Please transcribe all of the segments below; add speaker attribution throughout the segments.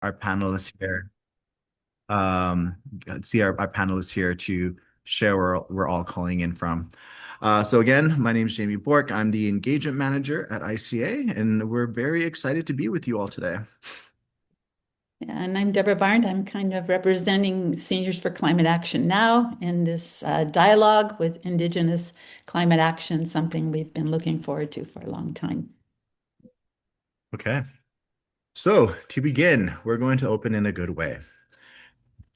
Speaker 1: our panelists here. Um, see our panelists here to share where we're all calling in from. So again, my name is Jamie Bork. I'm the engagement manager at ICA, and we're very excited to be with you all today.
Speaker 2: And I'm Deborah Barnes. I'm kind of representing Seniors for Climate Action now in this dialogue with Indigenous Climate Action, something we've been looking forward to for a long time.
Speaker 1: Okay. So to begin, we're going to open in a good way.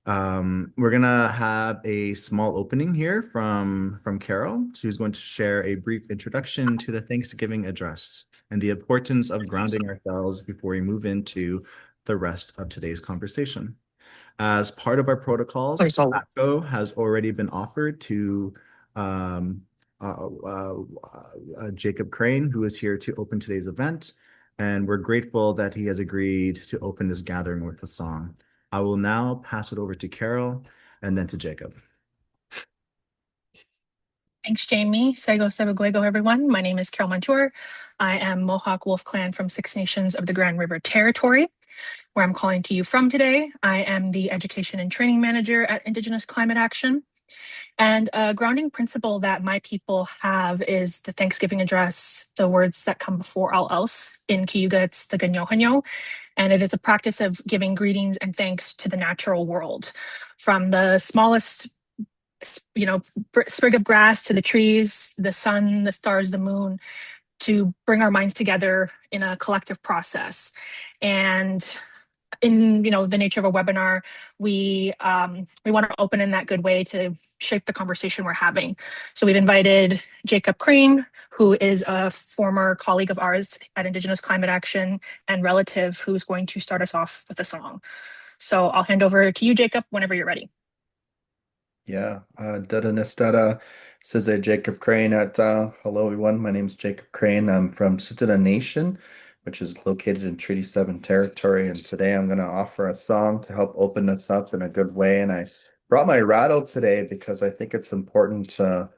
Speaker 1: We're gonna have a small opening here from Carol. She's going to share a brief introduction to the Thanksgiving address and the importance of grounding ourselves before we move into the rest of today's conversation. As part of our protocols, tobacco has already been offered to um, Jacob Crane, who is here to open today's event, and we're grateful that he has agreed to open this gathering with a song. I will now pass it over to Carol and then to Jacob.
Speaker 3: Thanks, Jamie. Sego Sebaguego, everyone. My name is Carol Montour. I am Mohawk Wolf Clan from Six Nations of the Grand River Territory, where I'm calling to you from today. I am the Education and Training Manager at Indigenous Climate Action. And a grounding principle that my people have is the Thanksgiving address, the words that come before all else. In Cayuga, it's the Ganyo Hanyo, and it is a practice of giving greetings and thanks to the natural world, from the smallest sprig of grass to the trees, the sun, the stars, the moon, to bring our minds together in a collective process. And in the nature of a webinar, we want to open in that good way to shape the conversation we're having. So we've invited Jacob Crane, who is a former colleague of ours at Indigenous Climate Action and relative, who's going to start us off with a song. So I'll hand over to you, Jacob, whenever you're ready.
Speaker 4: Yeah, Dada Nestada says Jacob Crane at hello everyone. My name is Jacob Crane. I'm from Sitana Nation, which is located in Treaty 7 territory. And today I'm going to offer a song to help open us up in a good way. And I brought my rattle today because I think it's important to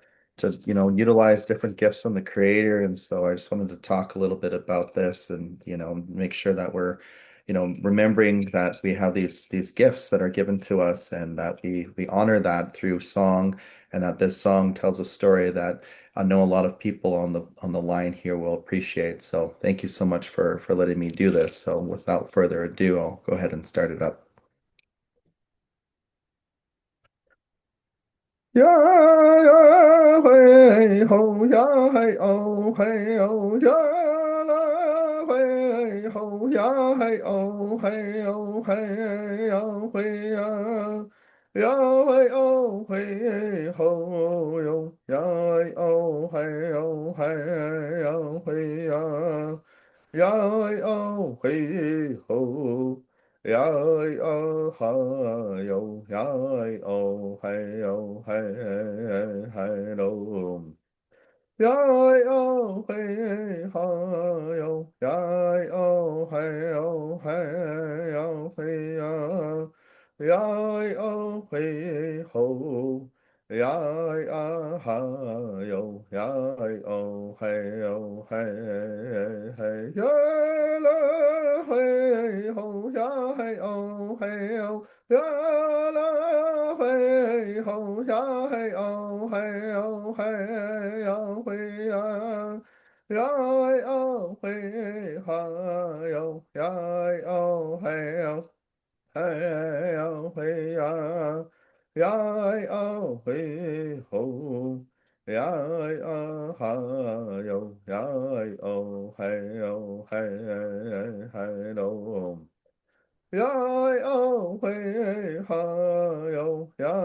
Speaker 4: utilize different gifts from the creator. And so I just wanted to talk a little bit about this and make sure that we're remembering that we have these gifts that are given to us and that we honor that through song, and that this song tells a story that I know a lot of people on the line here will appreciate. So thank you so much for letting me do this. So without further ado, I'll go ahead and start it up. Ya ya hey ho ya hey oh hey oh ya la hey ho ya hey oh hey oh hey ya hey ya ya hey oh hey ho yo ya hey oh hey oh hey ya hey ya ya ơi ô hi ho ya ơi ơ ha yo ya ơi ô hay yo hay hay đâu ya ơi ô hi ha yo ya ơi ô hay yo hay yo hi ya ơi ô hi ho ya ơi a ha yo ya ơi ô hay yo hay hay ya la hay ho ya hay ô hay yo ya la hay ho ya hay ô hay yo hay yo hay ya ơi ô hay ha yo ya ơi ô hay yo hey oh hey ya oh hey ho ya ha yo ya oh hey oh hey hey đâu ya oh hey ha yo ya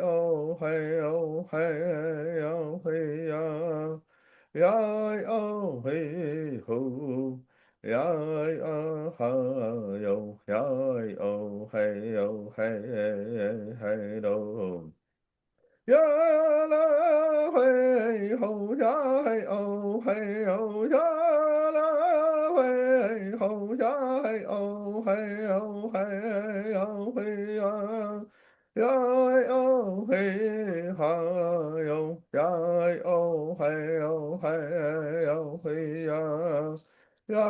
Speaker 4: oh hey oh hey oh hey ya oh hey ho ya ha yo ya oh hey oh hey hey đâu ya la hey ho ya hey oh hey oh ya la hey ho ya hey oh hey oh hey oh hey ya oh hey ha yo ya oh hey oh hey oh hey ya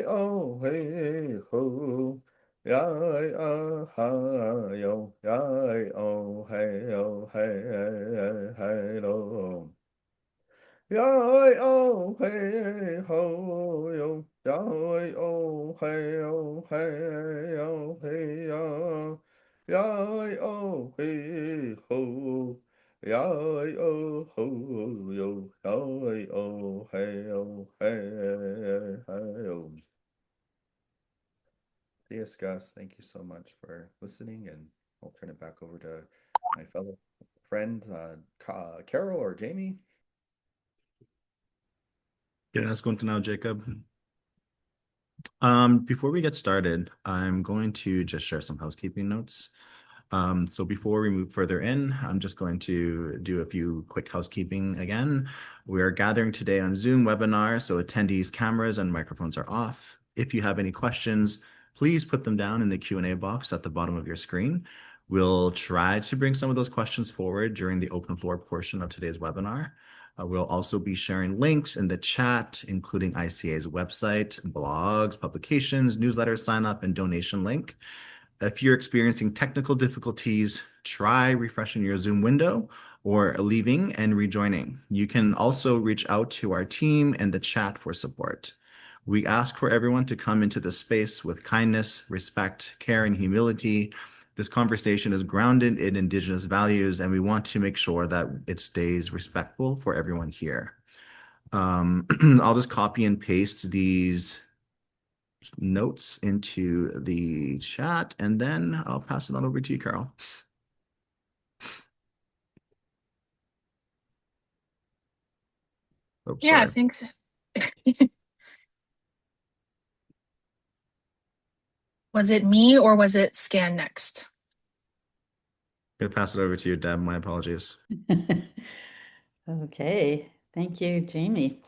Speaker 4: oh hey ho ya ha yo ya oh hey oh hey hey lo ya oh hey ho yo ya oh hey oh hey oh hey ya oh hey ho ya oh ho yo ya oh hey oh hey hey oh. Yes, Gus, thank you so much for listening, and I'll turn it back over to my fellow friend, Carol or Jamie.
Speaker 1: Yeah, that's going to now, Jacob. Before we get started, I'm going to just share some housekeeping notes. So before we move further in, I'm just going to do a few quick housekeeping again. We are gathering today on Zoom webinar, so attendees' cameras and microphones are off. If you have any questions, please put them down in the Q&A box at the bottom of your screen. We'll try to bring some of those questions forward during the open floor portion of today's webinar. We'll also be sharing links in the chat, including ICA's website, blogs, publications, newsletter sign up, and donation link. If you're experiencing technical difficulties, try refreshing your Zoom window or leaving and rejoining. You can also reach out to our team in the chat for support. We ask for everyone to come into this space with kindness, respect, care, and humility. This conversation is grounded in Indigenous values, and we want to make sure that it stays respectful for everyone here. I'll just copy and paste these notes into the chat, and then I'll pass it on over to you, Carol. Oh,
Speaker 3: Yeah,
Speaker 1: sorry.
Speaker 3: thanks. Was it me or was it scan next?
Speaker 1: I'm gonna pass it over to you, Deb. My apologies.
Speaker 2: Okay, thank you, Jamie.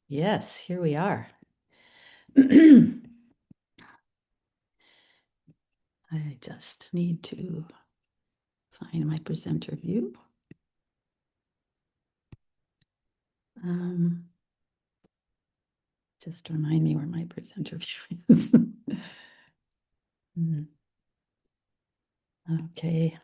Speaker 2: Yes, here we are. I just need to find my presenter view. Just remind me where my presenter view is. Okay.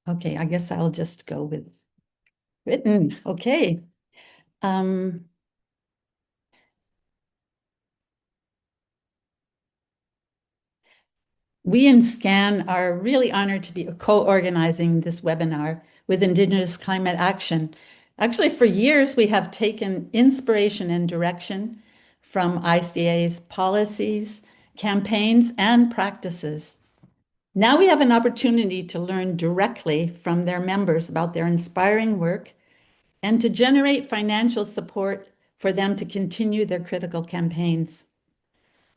Speaker 2: Okay, I guess I'll just go with written. Okay. We in SCAN are really honored to be co-organizing this webinar with Indigenous Climate Action. Actually, for years, we have taken inspiration and direction from ICA's policies, campaigns, and practices. Now we have an opportunity to learn directly from their members about their inspiring work and to generate financial support for them to continue their critical campaigns.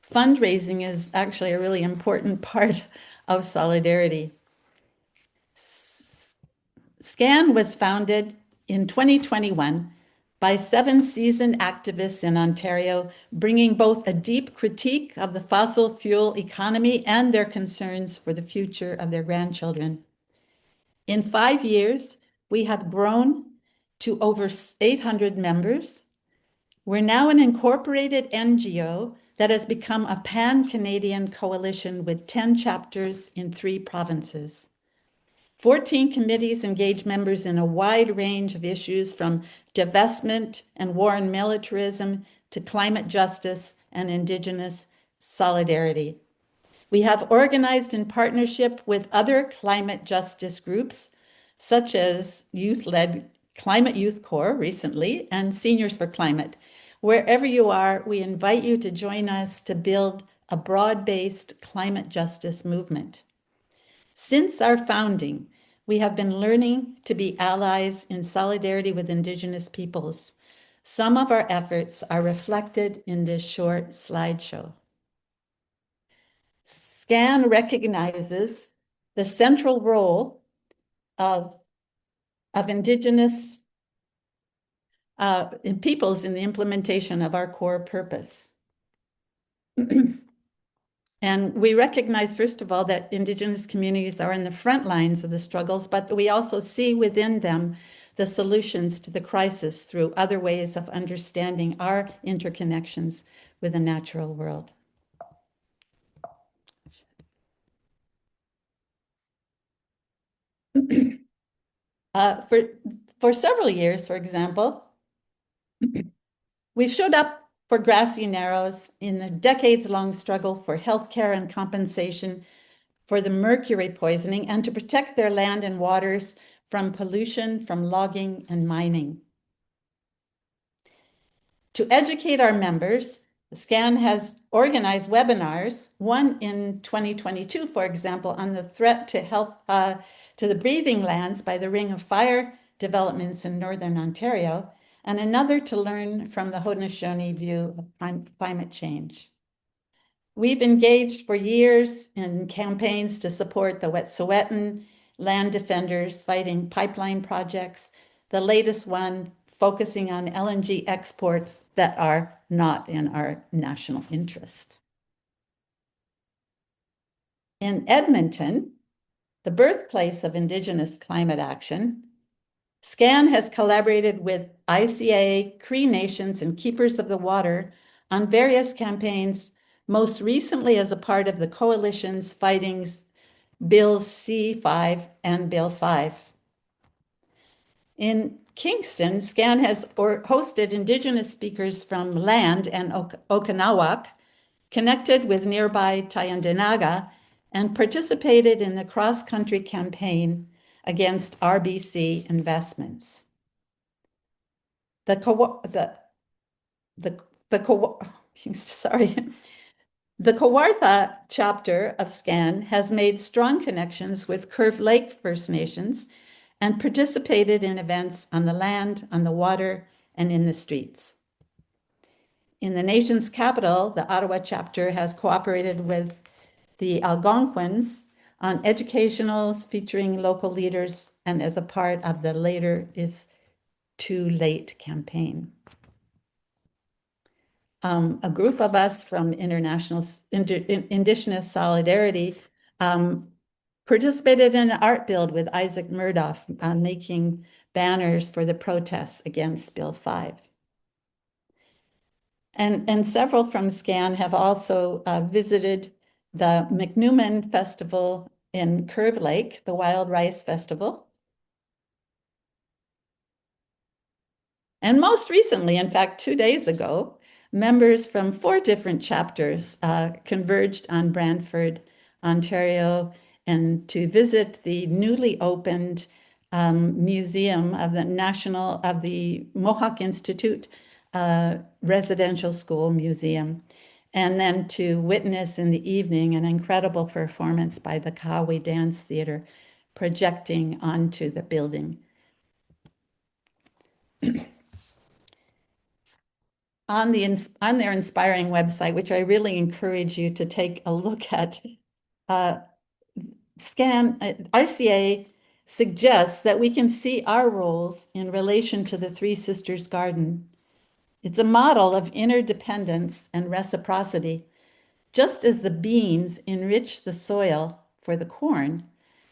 Speaker 2: Fundraising is actually a really important part of solidarity. SCAN was founded in 2021 by 7 seasoned activists in Ontario, bringing both a deep critique of the fossil fuel economy and their concerns for the future of their grandchildren. In 5 years, we have grown to over 800 members. We're now an incorporated NGO that has become a pan-Canadian coalition with 10 chapters in 3 provinces. 14 committees engage members in a wide range of issues from divestment and war and militarism to climate justice and Indigenous solidarity. We have organized in partnership with other climate justice groups, such as youth-led Climate Youth Corps recently and Seniors for Climate. Wherever you are, we invite you to join us to build a broad-based climate justice movement. Since our founding, we have been learning to be allies in solidarity with Indigenous peoples. Some of our efforts are reflected in this short slideshow. SCAN recognizes the central role of Indigenous peoples in the implementation of our core purpose. And we recognize, first of all, that Indigenous communities are in the front lines of the struggles, but we also see within them the solutions to the crisis through other ways of understanding our interconnections with the natural world. For several years, for example, we've showed up for grassy narrows in the decades-long struggle for healthcare and compensation for the mercury poisoning and to protect their land and waters from pollution from logging and mining. To educate our members, SCAN has organized webinars, one in 2022, for example, on the threat to health, to the breathing lands by the Ring of Fire developments in Northern Ontario, and another to learn from the Haudenosaunee view of climate change. We've engaged for years in campaigns to support the Wet'suwet'en land defenders fighting pipeline projects, the latest one focusing on LNG exports that are not in our national interest. In Edmonton, the birthplace of Indigenous Climate Action, SCAN has collaborated with ICA, Cree Nations, and Keepers of the Water on various campaigns, most recently as a part of the coalitions fighting Bill C5 and Bill 5. In Kingston, SCAN has hosted Indigenous speakers from Land and Okanawak, connected with nearby Tyendinaga, and participated in the cross-country campaign against RBC investments. The Kawartha chapter of SCAN has made strong connections with Curve Lake First Nations and participated in events on the land, on the water, and in the streets. In the nation's capital, the Ottawa chapter has cooperated with the Algonquins on educationals featuring local leaders and as a part of the Later is Too Late campaign. A group of us from Indigenous Solidarity participated in an art build with Isaac Murdoch on making banners for the protests against Bill 5. And several from SCAN have also visited the McNewman Festival in Curve Lake, the Wild Rice Festival. And most recently, in fact, 2 days ago, members from 4 different chapters converged on Brantford, Ontario, and to visit the newly opened museum of the Mohawk Institute Residential School Museum, and then to witness in the evening an incredible performance by the Kawi Dance Theatre projecting onto the building. On their inspiring website, which I really encourage you to take a look at, ICA suggests that we can see our roles in relation to the Three Sisters Garden. It's a model of interdependence and reciprocity. Just as the beans enrich the soil for the corn,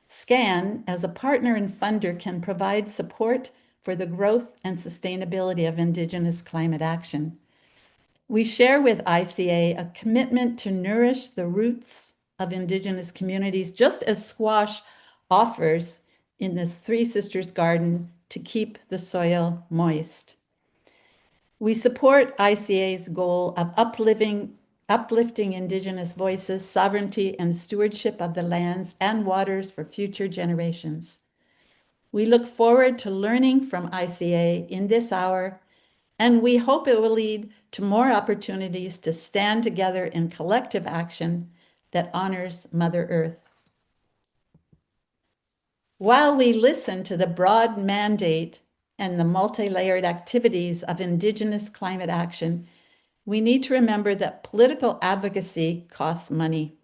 Speaker 2: SCAN, as a partner and funder, can provide support for the growth and sustainability of Indigenous climate action. We share with ICA a commitment to nourish the roots of Indigenous communities, just as squash offers in the Three Sisters Garden to keep the soil moist. We support ICA's goal of uplifting Indigenous voices, sovereignty, and stewardship of the lands and waters for future generations. We look forward to learning from ICA in this hour, and we hope it will lead to more opportunities to stand together in collective action that honors Mother Earth. While we listen to the broad mandate and the multi-layered activities of Indigenous climate action, we need to remember that political advocacy costs money.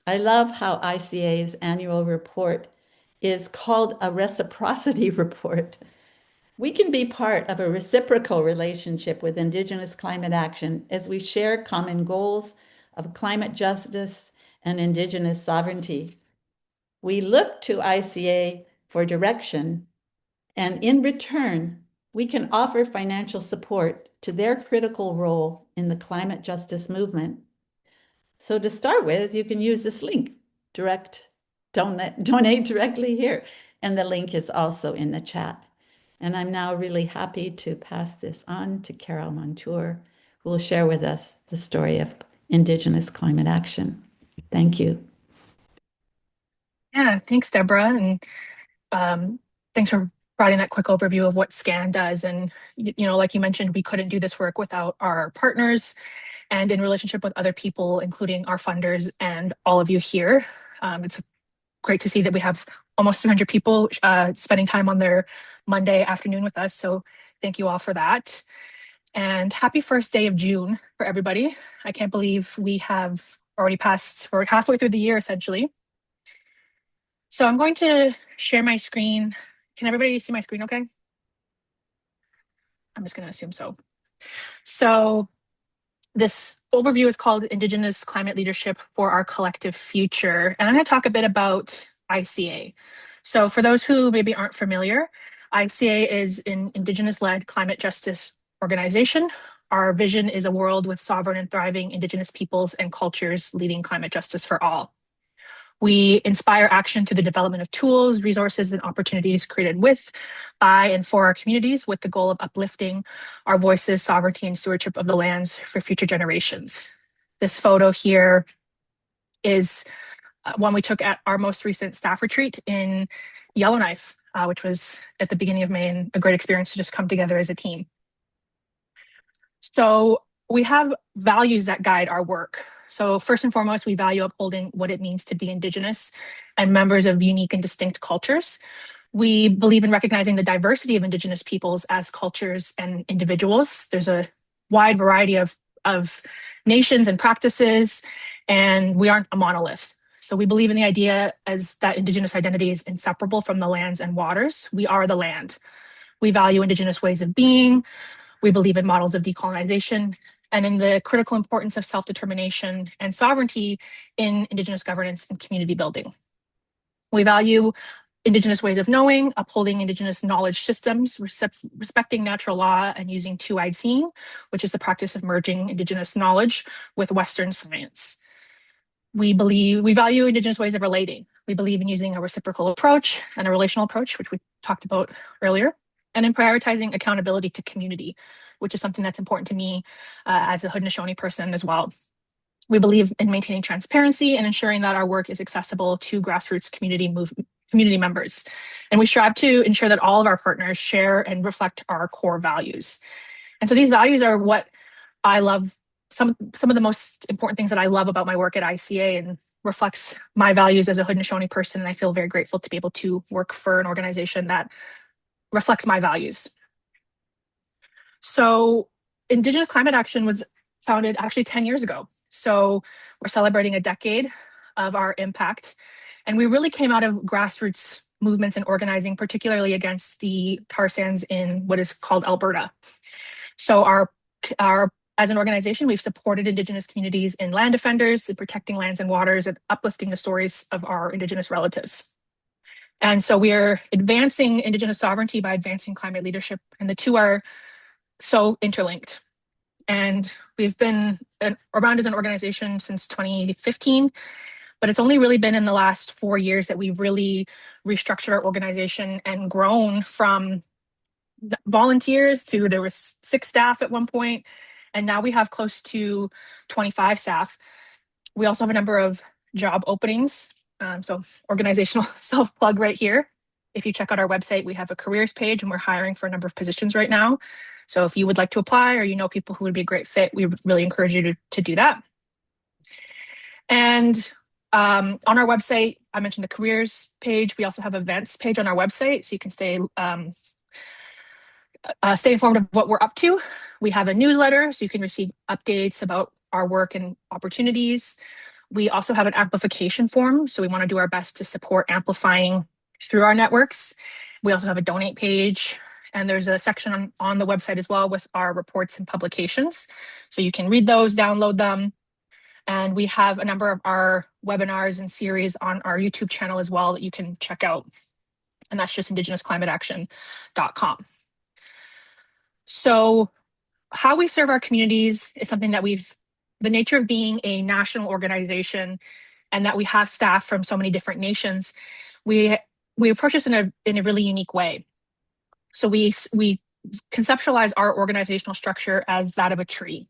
Speaker 2: I love how ICA's annual report is called a reciprocity report. We can be part of a reciprocal relationship with Indigenous climate action as we share common goals of climate justice and Indigenous sovereignty. We look to ICA for direction, And in return, we can offer financial support to their critical role in the climate justice movement. So to start with, you can use this link, donate directly here. And the link is also in the chat. And I'm now really happy to pass this on to Carol Montour, who will share with us the story of Indigenous Climate Action. Thank you.
Speaker 3: Yeah, thanks, Deborah. And thanks for providing that quick overview of what SCAN does. And, like you mentioned, we couldn't do this work without our partners and in relationship with other people, including our funders and all of you here. It's great to see that we have almost 300 people spending time on their Monday afternoon with us. So thank you all for that. And happy first day of June for everybody. I can't believe we have already passed, we're halfway through the year essentially. So I'm going to share my screen. Can everybody see my screen okay? I'm just going to assume so. So this overview is called Indigenous Climate Leadership for Our Collective Future. And I'm going to talk a bit about ICA. So for those who maybe aren't familiar, ICA is an Indigenous-led climate justice organization. Our vision is a world with sovereign and thriving Indigenous peoples and cultures leading climate justice for all. We inspire action through the development of tools, resources, and opportunities created with, by, and for our communities with the goal of uplifting our voices, sovereignty, and stewardship of the lands for future generations. This photo here is one we took at our most recent staff retreat in Yellowknife, which was at the beginning of May, and a great experience to just come together as a team. So we have values that guide our work. So first and foremost, we value upholding what it means to be Indigenous and members of unique and distinct cultures. We believe in recognizing the diversity of Indigenous peoples as cultures and individuals. There's a wide variety of nations and practices, and we aren't a monolith. So we believe in the idea as that Indigenous identity is inseparable from the lands and waters. We are the land. We value Indigenous ways of being. We believe in models of decolonization and in the critical importance of self-determination and sovereignty in Indigenous governance and community building. We value Indigenous ways of knowing, upholding Indigenous knowledge systems, respecting natural law, and using two-eyed seeing, which is the practice of merging Indigenous knowledge with Western science. We value Indigenous ways of relating. We believe in using a reciprocal approach and a relational approach, which we talked about earlier, and in prioritizing accountability to community, which is something that's important to me as a Haudenosaunee person as well. We believe in maintaining transparency and ensuring that our work is accessible to grassroots community members. And we strive to ensure that all of our partners share and reflect our core values. And so these values are what I love, some of the most important things that I love about my work at ICA, and reflects my values as a Haudenosaunee person. And I feel very grateful to be able to work for an organization that reflects my values. So Indigenous Climate Action was founded actually 10 years ago. So we're celebrating a decade of our impact. And we really came out of grassroots movements and organizing, particularly against the tar sands in what is called Alberta. So as an organization, we've supported Indigenous communities in land defenders, in protecting lands and waters, and uplifting the stories of our Indigenous relatives. And so we're advancing Indigenous sovereignty by advancing climate leadership, and the two are so interlinked. And we've been around as an organization since 2015, but it's only really been in the last 4 years that we've really restructured our organization and grown from volunteers to there was 6 staff at one point, and now we have close to 25 staff. We also have a number of job openings. So organizational self-plug right here. If you check out our website, we have a careers page and we're hiring for a number of positions right now. So if you would like to apply or you know people who would be a great fit, we really encourage you to do that. And on our website, I mentioned the careers page. We also have events page on our website, so you can stay informed of what we're up to. We have a newsletter, so you can receive updates about our work and opportunities. We also have an amplification form, so we want to do our best to support amplifying through our networks. We also have a donate page, and there's a section on the website as well with our reports and publications. So you can read those, download them. And we have a number of our webinars and series on our YouTube channel as well that you can check out. and that's just indigenousclimateaction.com. So how we serve our communities is something that the nature of being a national organization and that we have staff from so many different nations, we approach this in a really unique way. So we conceptualize our organizational structure as that of a tree.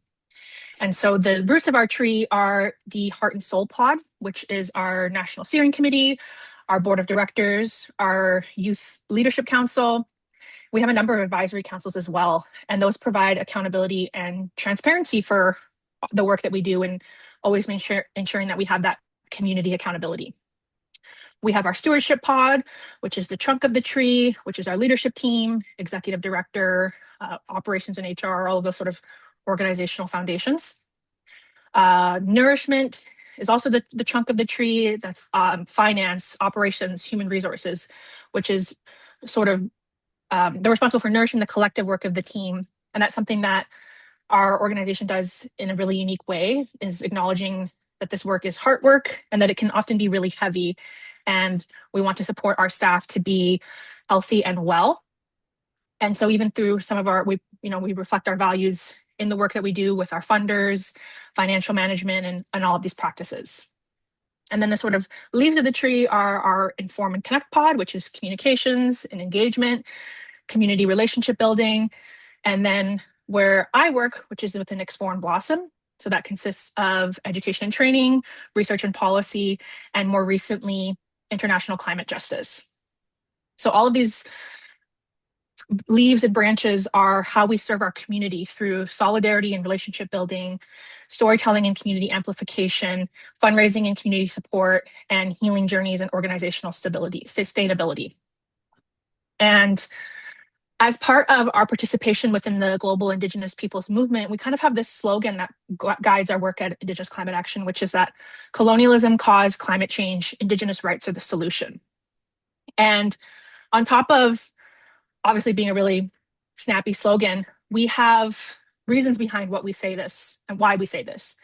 Speaker 3: And so the roots of our tree are the Heart and Soul Pod, which is our National Steering Committee, our Board of Directors, our Youth Leadership Council. We have a number of advisory councils as well, and those provide accountability and transparency for the work that we do and always ensuring that we have that community accountability. We have our Stewardship Pod, which is the trunk of the tree, which is our leadership team, executive director, operations and HR, all of those sort of organizational foundations. Nourishment is also the trunk of the tree. That's finance, operations, human resources, which is sort of they're responsible for nourishing the collective work of the team. And that's something that our organization does in a really unique way, is acknowledging that this work is hard work and that it can often be really heavy. And we want to support our staff to be healthy and well. And so even through some of we reflect our values in the work that we do with our funders, financial management, and all of these practices. And then the sort of leaves of the tree are our Inform and Connect Pod, which is communications and engagement, community relationship building. And then where I work, which is within Explore and Blossom. So that consists of education and training, research and policy, and more recently, international climate justice. So all of these leaves and branches are how we serve our community through solidarity and relationship building, storytelling and community amplification, fundraising and community support, and healing journeys and organizational sustainability. And as part of our participation within the global Indigenous peoples movement, we kind of have this slogan that guides our work at Indigenous Climate Action, which is that colonialism caused climate change, Indigenous rights are the solution. And on top of obviously being a really snappy slogan, we have reasons behind what we say this and why we say this.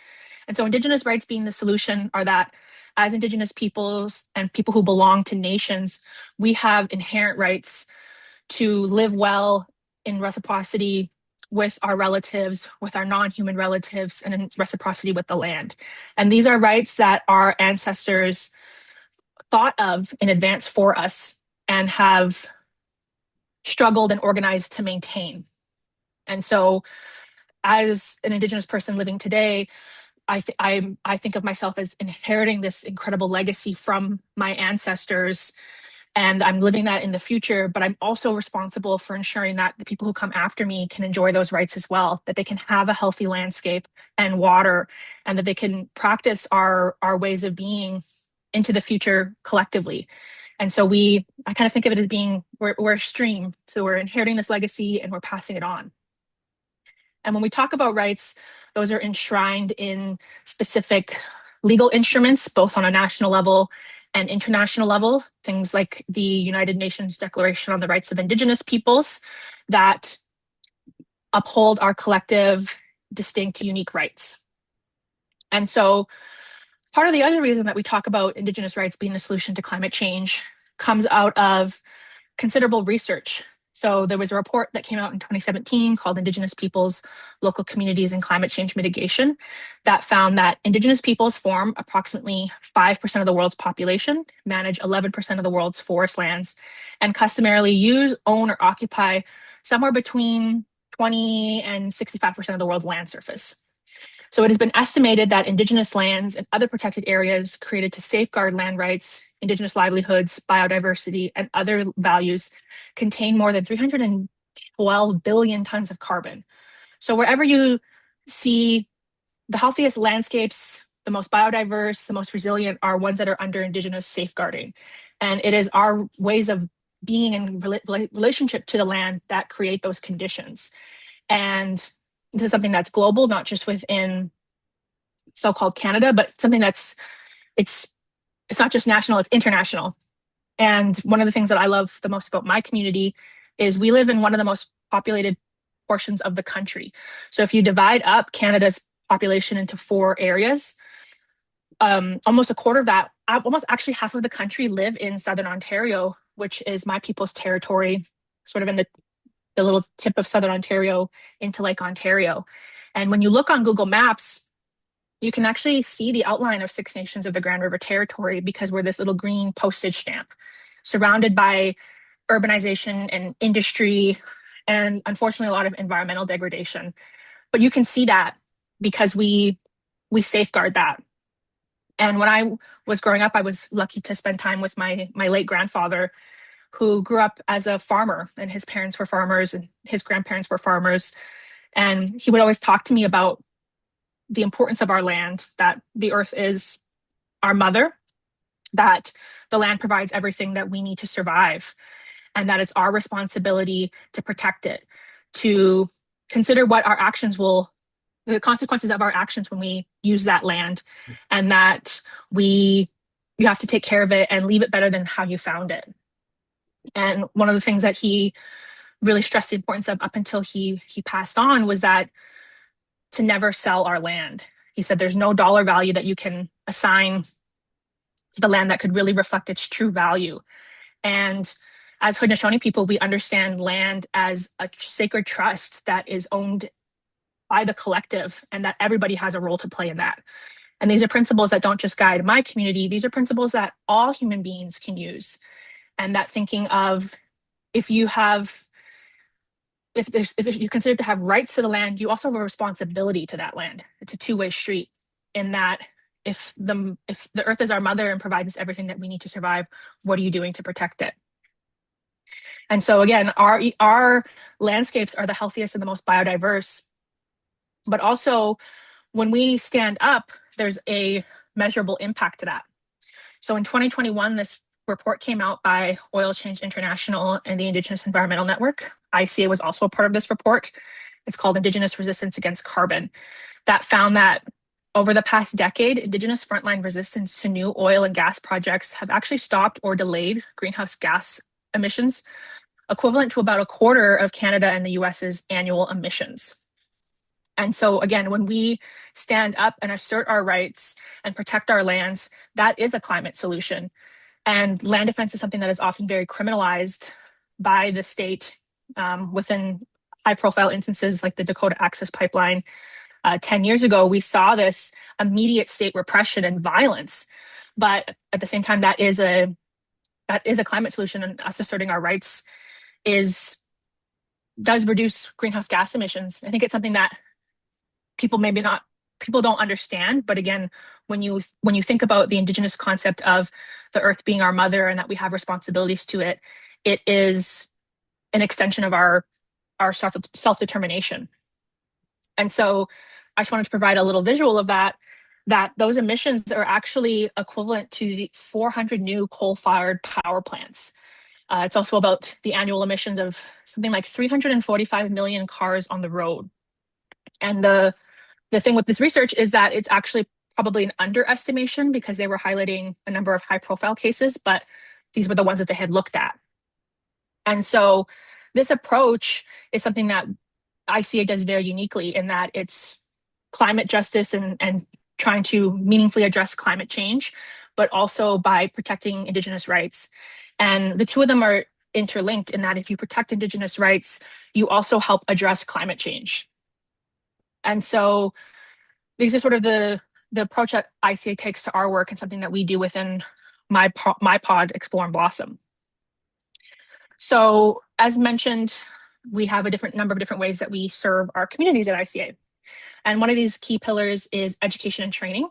Speaker 3: And so Indigenous rights being the solution are that as Indigenous peoples and people who belong to nations, we have inherent rights to live well in reciprocity with our relatives, with our non-human relatives, and in reciprocity with the land. And these are rights that our ancestors thought of in advance for us and have struggled and organized to maintain. And so as an Indigenous person living today, I think of myself as inheriting this incredible legacy from my ancestors, and I'm living that in the future, but I'm also responsible for ensuring that the people who come after me can enjoy those rights as well, that they can have a healthy landscape and water, and that they can practice our ways of being into the future collectively. And so I kind of think of it as being, we're a stream. So we're inheriting this legacy and we're passing it on. And when we talk about rights, those are enshrined in specific legal instruments, both on a national level and international level, things like the United Nations Declaration on the Rights of Indigenous Peoples that uphold our collective, distinct, unique rights. And so part of the other reason that we talk about Indigenous rights being the solution to climate change comes out of considerable research. So there was a report that came out in 2017 called Indigenous Peoples, Local Communities and Climate Change Mitigation that found that Indigenous peoples form approximately 5% of the world's population, manage 11% of the world's forest lands, and customarily use, own, or occupy somewhere between 20 and 65% of the world's land surface. So it has been estimated that Indigenous lands and other protected areas created to safeguard land rights, Indigenous livelihoods, biodiversity, and other values contain more than 312 billion tons of carbon. So wherever you see the healthiest landscapes, the most biodiverse, the most resilient are ones that are under Indigenous safeguarding. And it is our ways of being in relationship to the land that create those conditions. And this is something that's global, not just within so-called Canada, but something it's not just national, it's international. And one of the things that I love the most about my community is we live in one of the most populated portions of the country. So if you divide up Canada's population into 4 areas, almost a quarter of that, almost actually half of the country live in Southern Ontario, which is my people's territory, sort of in the little tip of Southern Ontario into Lake Ontario. And when you look on Google Maps, you can actually see the outline of Six Nations of the Grand River Territory because we're this little green postage stamp surrounded by urbanization and industry and unfortunately a lot of environmental degradation. But you can see that because we safeguard that. And when I was growing up, I was lucky to spend time with my late grandfather, who grew up as a farmer, and his parents were farmers and his grandparents were farmers. And he would always talk to me about the importance of our land, that the earth is our mother, that the land provides everything that we need to survive, and that it's our responsibility to protect it, to consider what our actions will, the consequences of our actions when we use that land, and that you have to take care of it and leave it better than how you found it. And one of the things that he really stressed the importance of up until he passed on was that to never sell our land. He said there's no dollar value that you can assign to the land that could really reflect its true value. And as Haudenosaunee people, we understand land as a sacred trust that is owned by the collective and that everybody has a role to play in that. And these are principles that don't just guide my community, these are principles that all human beings can use. And that thinking of if you're considered to have rights to the land, you also have a responsibility to that land. It's a two-way street in that if the earth is our mother and provides us everything that we need to survive, what are you doing to protect it? And so again, our landscapes are the healthiest and the most biodiverse. But also when we stand up, there's a measurable impact to that. So in 2021, this report came out by Oil Change International and the Indigenous Environmental Network. ICA was also a part of this report. It's called Indigenous Resistance Against Carbon. That found that over the past decade, Indigenous frontline resistance to new oil and gas projects have actually stopped or delayed greenhouse gas emissions, equivalent to about a quarter of Canada and the US's annual emissions. And so again, when we stand up and assert our rights and protect our lands, that is a climate solution. And land defense is something that is often very criminalized by the state within high-profile instances like the Dakota Access Pipeline. 10 years ago, we saw this immediate state repression and violence. But at the same time, that is a climate solution, and us asserting our rights does reduce greenhouse gas emissions. I think it's something that people don't understand. But again, when you think about the Indigenous concept of the earth being our mother and that we have responsibilities to it, it is an extension of our self-determination. And so I just wanted to provide a little visual of that those emissions are actually equivalent to the 400 new coal-fired power plants. It's also about the annual emissions of something like 345 million cars on the road. And the thing with this research is that it's actually probably an underestimation because they were highlighting a number of high-profile cases, but these were the ones that they had looked at. And so this approach is something that ICA does very uniquely in that it's climate justice and trying to meaningfully address climate change, but also by protecting Indigenous rights. And the two of them are interlinked in that if you protect Indigenous rights, you also help address climate change. And so these are sort of the approach that ICA takes to our work and something that we do within my pod, Explore and Blossom. So as mentioned, we have a number of different ways that we serve our communities at ICA. And one of these key pillars is education and training.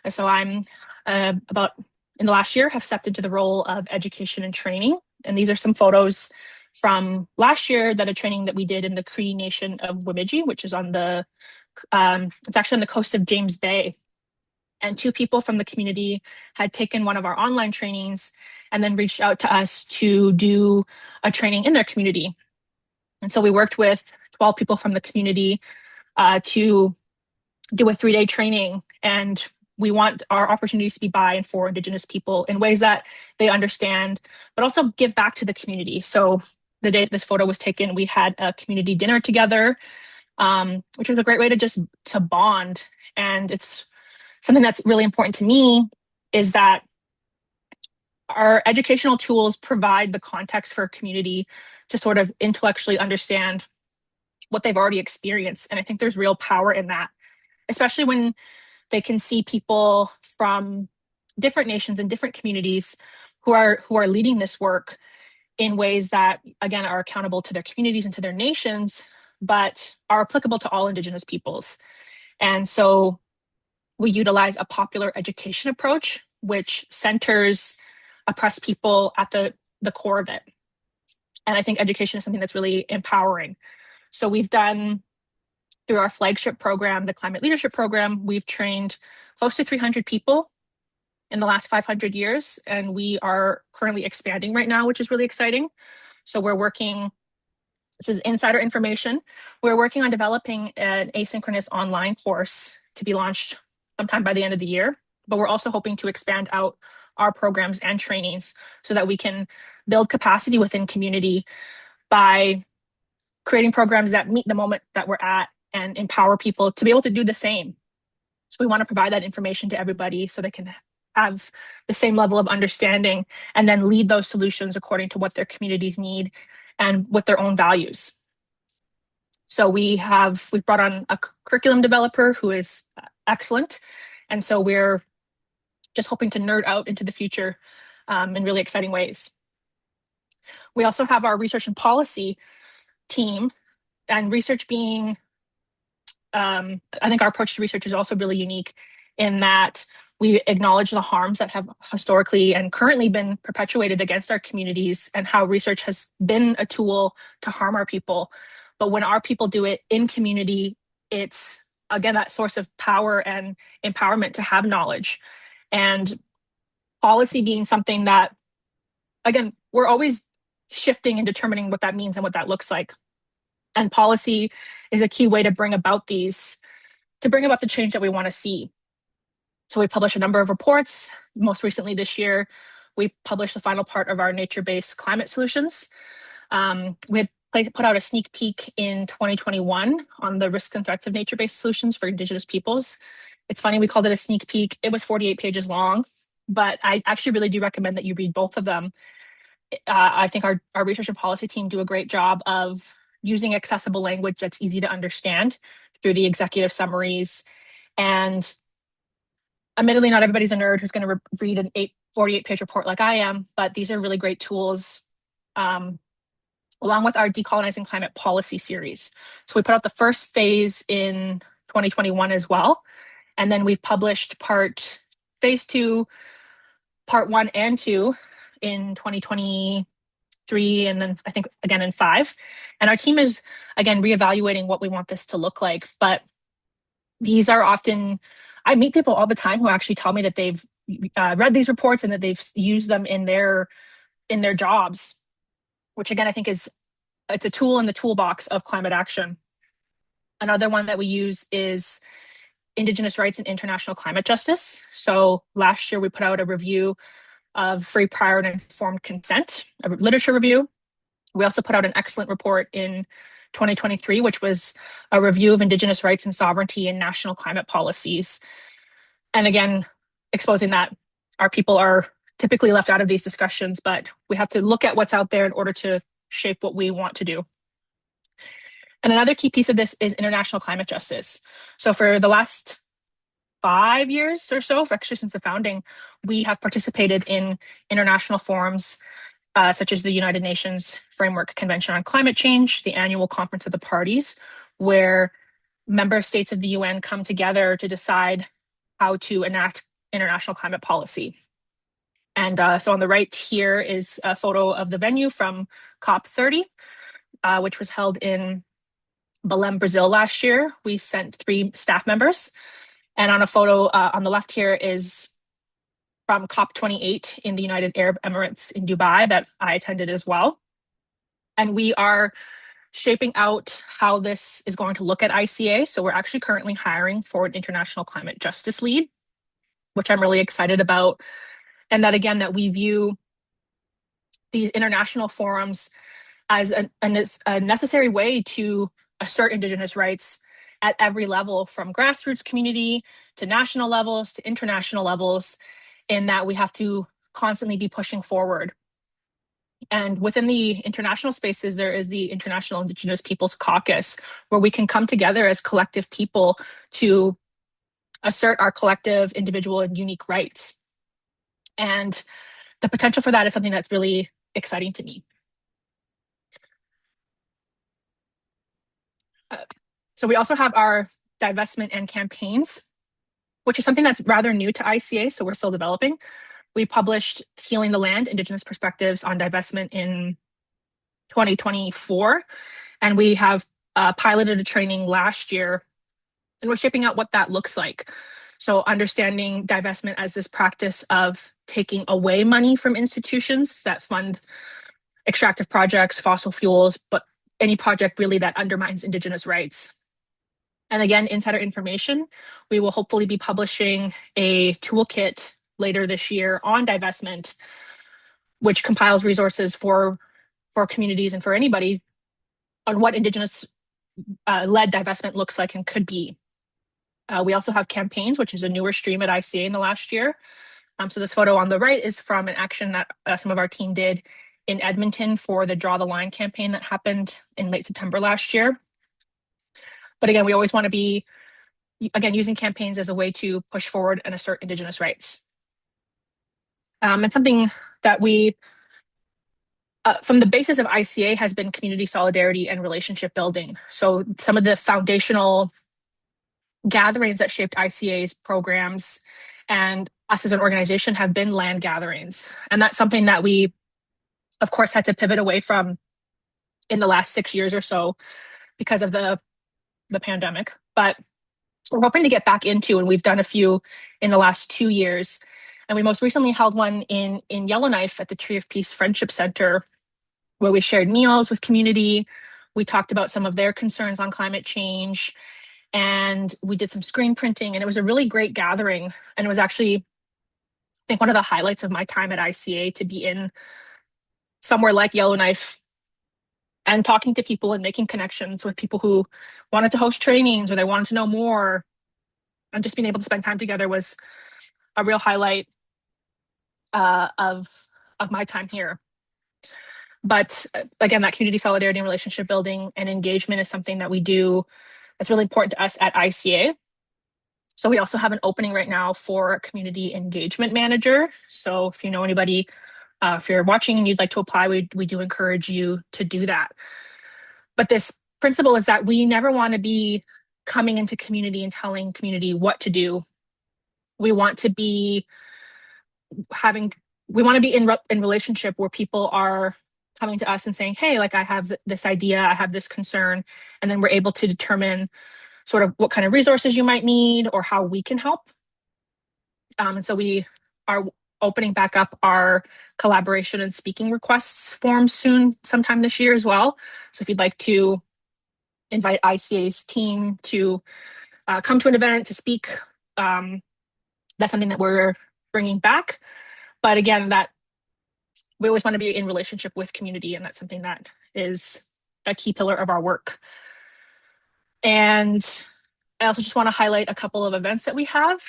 Speaker 3: And so I'm in the last year have stepped into the role of education and training. And these are some photos from last year that a training that we did in the Cree Nation of Wamiji, which is it's actually on the coast of James Bay. And two people from the community had taken one of our online trainings and then reached out to us to do a training in their community. And so we worked with 12 people from the community to do a 3-day training. And we want our opportunities to be by and for Indigenous people in ways that they understand, but also give back to the community. So the day this photo was taken, we had a community dinner together, which was a great way to bond. And it's something that's really important to me is that our educational tools provide the context for a community to sort of intellectually understand what they've already experienced. And I think there's real power in that, especially when they can see people from different nations and different communities who are leading this work in ways that, again, are accountable to their communities and to their nations, but are applicable to all Indigenous peoples. And so we utilize a popular education approach, which centers oppressed people at the core of it. And I think education is something that's really empowering. So we've done, through our flagship program, the Climate Leadership Program, we've trained close to 300 people in the last 500 years. And we are currently expanding right now, which is really exciting. So we're working, this is insider information, we're working on developing an asynchronous online course to be launched sometime by the end of the year. But we're also hoping to expand out our programs and trainings so that we can build capacity within community by creating programs that meet the moment that we're at and empower people to be able to do the same. So we want to provide that information to everybody so they can have the same level of understanding and then lead those solutions according to what their communities need and with their own values. So we've brought on a curriculum developer who is excellent. And so we're just hoping to nerd out into the future in really exciting ways. We also have our research and policy team, and research being, I think our approach to research is also really unique in that we acknowledge the harms that have historically and currently been perpetuated against our communities and how research has been a tool to harm our people. But when our people do it in community, it's, again, that source of power and empowerment to have knowledge. And policy being something that, again, we're always shifting and determining what that means and what that looks like. And policy is a key way to bring about the change that we want to see. So we publish a number of reports. Most recently this year, we published the final part of our nature-based climate solutions. We had put out a sneak peek in 2021 on the risks and threats of nature-based solutions for Indigenous peoples. It's funny, we called it a sneak peek. It was 48 pages long, but I actually really do recommend that you read both of them. I think our research and policy team do a great job of using accessible language that's easy to understand through the executive summaries. And admittedly, not everybody's a nerd who's going to read an 48-page report like I am, but these are really great tools, along with our Decolonizing Climate Policy series. So we put out the first phase in 2021 as well. And then we've published phase 2, part 1 and 2 in 2023, and then I think again in 5. And our team is, again, reevaluating what we want this to look like. But these are often, I meet people all the time who actually tell me that they've read these reports and that they've used them in their jobs, which again, I think it's a tool in the toolbox of climate action. Another one that we use is Indigenous rights and international climate justice. So last year we put out a review of free, prior, and informed consent, a literature review. We also put out an excellent report in 2023, which was a review of Indigenous rights and sovereignty in national climate policies. And again, exposing that our people are typically left out of these discussions, but we have to look at what's out there in order to shape what we want to do. And another key piece of this is international climate justice. So for the last 5 years or so, actually since the founding, we have participated in international forums such as the United Nations Framework Convention on Climate Change, the annual Conference of the Parties, where member states of the UN come together to decide how to enact international climate policy. And so on the right here is a photo of the venue from COP30, which was held in Belém, Brazil last year. We sent 3 staff members. And on a photo on the left here is from COP28 in the United Arab Emirates in Dubai that I attended as well. And we are shaping out how this is going to look at ICA. So we're actually currently hiring for an international climate justice lead, which I'm really excited about. And that, again, that we view these international forums as a necessary way to assert Indigenous rights at every level, from grassroots community to national levels to international levels, in that we have to constantly be pushing forward. And within the international spaces, there is the International Indigenous Peoples Caucus, where we can come together as collective people to assert our collective, individual, and unique rights. And the potential for that is something that's really exciting to me. So we also have our divestment and campaigns, which is something that's rather new to ICA, so we're still developing. We published Healing the Land, Indigenous Perspectives on Divestment in 2024, and we have piloted a training last year, and we're shaping out what that looks like. So understanding divestment as this practice of taking away money from institutions that fund extractive projects, fossil fuels, but any project really that undermines Indigenous rights. And again, insider information, we will hopefully be publishing a toolkit later this year on divestment, which compiles resources for communities and for anybody on what Indigenous led divestment looks like and could be. We also have campaigns, which is a newer stream at ICA in the last year. So this photo on the right is from an action that some of our team did in Edmonton for the Draw the Line campaign that happened in late September last year. But again, we always want to be, again, using campaigns as a way to push forward and assert Indigenous rights. And something that we, from the basis of ICA, has been community solidarity and relationship building. So some of the foundational gatherings that shaped ICA's programs and us as an organization have been land gatherings. And that's something that we, of course, had to pivot away from in the last 6 years or so because of the pandemic. But we're hoping to get back into, and we've done a few in the last 2 years. And we most recently held one in Yellowknife at the Tree of Peace Friendship Center, where we shared meals with community. We talked about some of their concerns on climate change, and we did some screen printing, and it was a really great gathering. And it was actually, I think, one of the highlights of my time at ICA to be in somewhere like Yellowknife and talking to people and making connections with people who wanted to host trainings or they wanted to know more. And just being able to spend time together was a real highlight of my time here. But again, that community solidarity and relationship building and engagement is something that we do that's really important to us at ICA. So we also have an opening right now for a community engagement manager. So if you know anybody, if you're watching and you'd like to apply, we do encourage you to do that. But this principle is that we never want to be coming into community and telling community what to do. We want to be in relationship where people are coming to us and saying, hey, like I have this idea, I have this concern, and then we're able to determine sort of what kind of resources you might need or how we can help. And so we are opening back up our collaboration and speaking requests form soon, sometime this year as well. So if you'd like to invite ICA's team to come to an event to speak, that's something that we're bringing back. But again, that we always want to be in relationship with community, and that's something that is a key pillar of our work. And I also just want to highlight a couple of events that we have.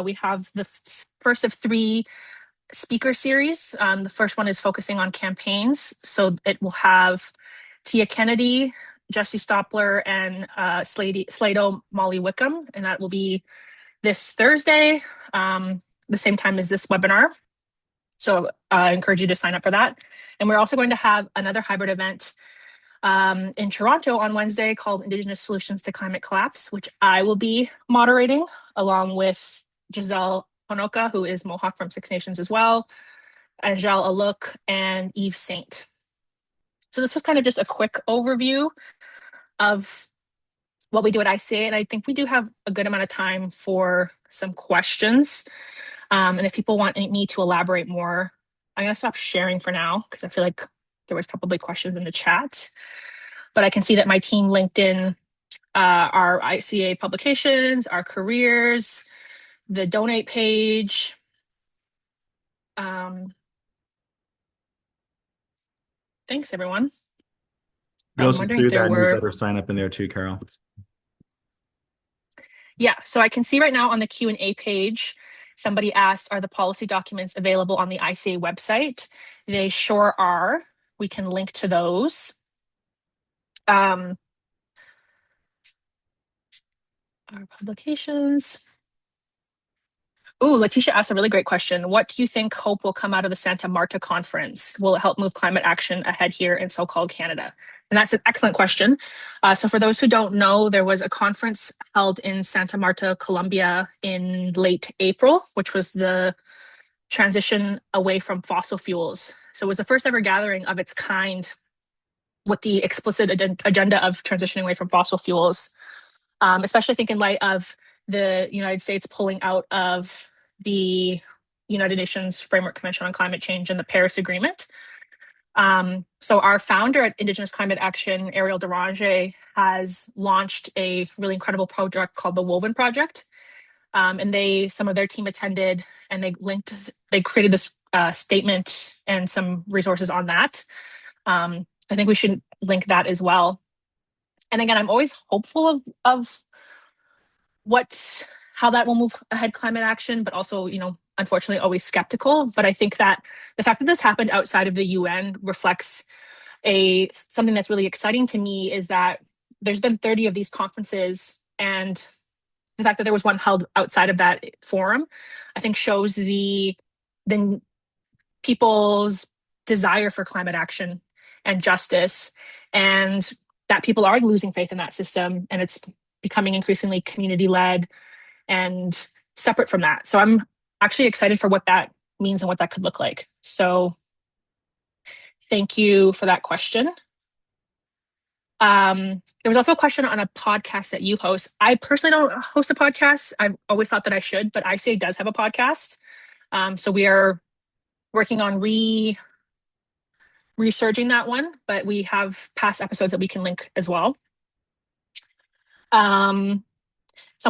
Speaker 3: We have the first of 3 speaker series. The first one is focusing on campaigns. So it will have Tia Kennedy, Jesse Stopler, and Slato Molly Wickham. And that will be this Thursday, the same time as this webinar. So I encourage you to sign up for that. And we're also going to have another hybrid event in Toronto on Wednesday called Indigenous Solutions to Climate Collapse, which I will be moderating along with Giselle Honoka, who is Mohawk from Six Nations as well, Angel Aluk, and Eve Saint. So this was kind of just a quick overview of what we do at ICA, and I think we do have a good amount of time for some questions. And if people want me to elaborate more, I'm going to stop sharing for now because I feel like there was probably questions in the chat. But I can see that my team linked in our ICA publications, our careers, the donate page. Thanks, everyone.
Speaker 1: You
Speaker 3: I'm
Speaker 1: also
Speaker 3: wondering
Speaker 1: threw
Speaker 3: if there
Speaker 1: that
Speaker 3: were...
Speaker 1: newsletter sign up in there too, Carol.
Speaker 3: Yeah, so I can see right now on the Q&A page, Somebody asked, are the policy documents available on the ICA website? They sure are. We can link to those. Our publications. Ooh, Letitia asked a really great question. What do you think hope will come out of the Santa Marta conference? Will it help move climate action ahead here in so-called Canada? And that's an excellent question. So for those who don't know, there was a conference held in Santa Marta, Colombia in late April, which was the transition away from fossil fuels. So it was the first ever gathering of its kind with the explicit agenda of transitioning away from fossil fuels, especially I think in light of the United States pulling out of the United Nations Framework Convention on Climate Change and the Paris Agreement. So our founder at Indigenous Climate Action, Ariel Deranger, has launched a really incredible project called the Woven Project. And some of their team attended, and they created this statement and some resources on that. I think we should link that as well. And again, I'm always hopeful of how that will move ahead climate action, but also, unfortunately always skeptical. But I think that the fact that this happened outside of the UN reflects something that's really exciting to me, is that there's been 30 of these conferences, and the fact that there was one held outside of that forum, I think shows the people's desire for climate action and justice, and that people are losing faith in that system, and it's becoming increasingly community-led and separate from that. So I'm actually excited for what that means and what that could look like. So thank you for that question. There was also a question on a podcast that you host. I personally don't host a podcast. I've always thought that I should, but ICA does have a podcast. So we are working on resurging that one, but we have past episodes that we can link as well. Someone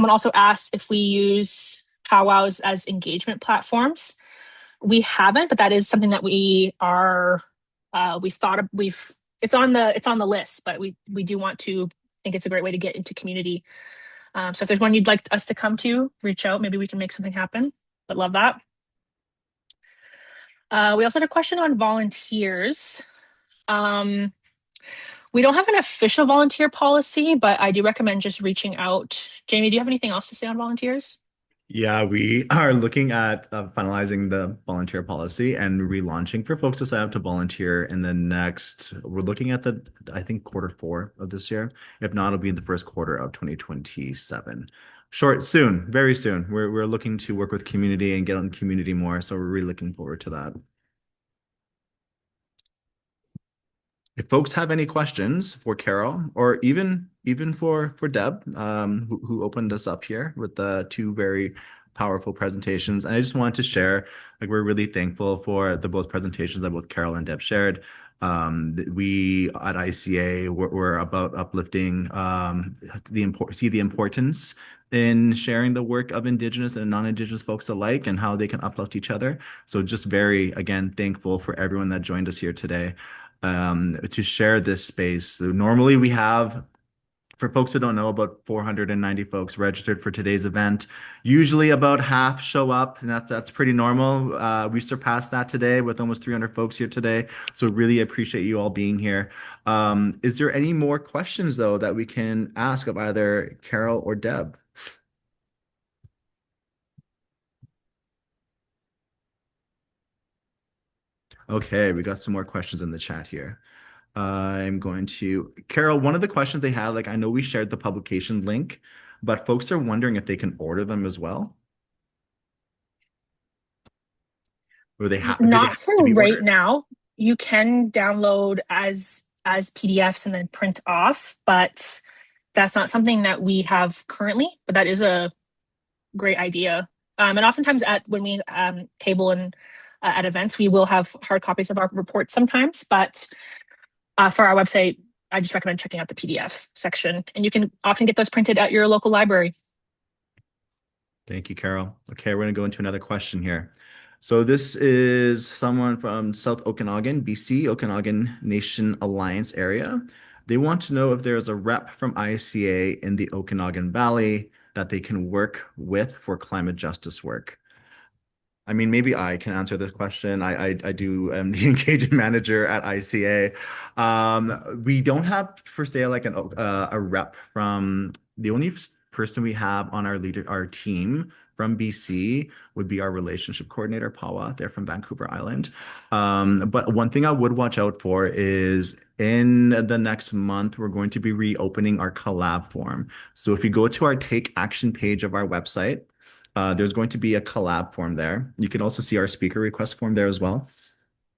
Speaker 3: also asked if we use powwows as engagement platforms. We haven't, but that is something that we are. It's on the list, but we do want to. Think it's a great way to get into community. So if there's one you'd like us to come to, reach out. Maybe we can make something happen. But love that. We also had a question on volunteers. We don't have an official volunteer policy, but I do recommend just reaching out. Jamie, do you have anything else to say on volunteers?
Speaker 1: Yeah, we are looking at finalizing the volunteer policy and relaunching for folks to sign up to volunteer in the we're looking at I think, Q4 of this year. If not, it'll be in the first quarter of 2027. Soon, very soon. We're looking to work with community and get on community more. So we're really looking forward to that. If folks have any questions for Carol, or even for Deb, who opened us up here with the two very powerful presentations, and I just wanted to share, we're really thankful for the both presentations that both Carol and Deb shared. We at ICA we're about uplifting the importance in sharing the work of Indigenous and non-Indigenous folks alike, and how they can uplift each other. So just very, again, thankful for everyone that joined us here today. To share this space. So normally we have, for folks who don't know, about 490 folks registered for today's event. Usually about half show up, and that's pretty normal. We surpassed that today with almost 300 folks here today. So really appreciate you all being here. Is there any more questions though that we can ask of either Carol or Deb? Okay, we got some more questions in the chat here. Carol, one of the questions they had, I know we shared the publication link, but folks are wondering if they can order them as well. Or
Speaker 3: Not for right now. You can download as PDFs and then print off, but that's not something that we have currently, but that is a great idea. And oftentimes when we table and at events, we will have hard copies of our reports sometimes, but for our website, I just recommend checking out the PDF section, and you can often get those printed at your local library.
Speaker 1: Thank you, Carol. Okay, we're going to go into another question here. So this is someone from South Okanagan, BC, Okanagan Nation Alliance area. They want to know if there is a rep from ICA in the Okanagan Valley that they can work with for climate justice work. I mean, maybe I can answer this question. I do am the engagement manager at ICA. We don't have per se like a rep from the only person we have on our team from BC would be our relationship coordinator, Pawa. They're from Vancouver Island. But one thing I would watch out for is in the next month, we're going to be reopening our collab form. So if you go to our Take Action page of our website, there's going to be a collab form there. You can also see our speaker request form there as well.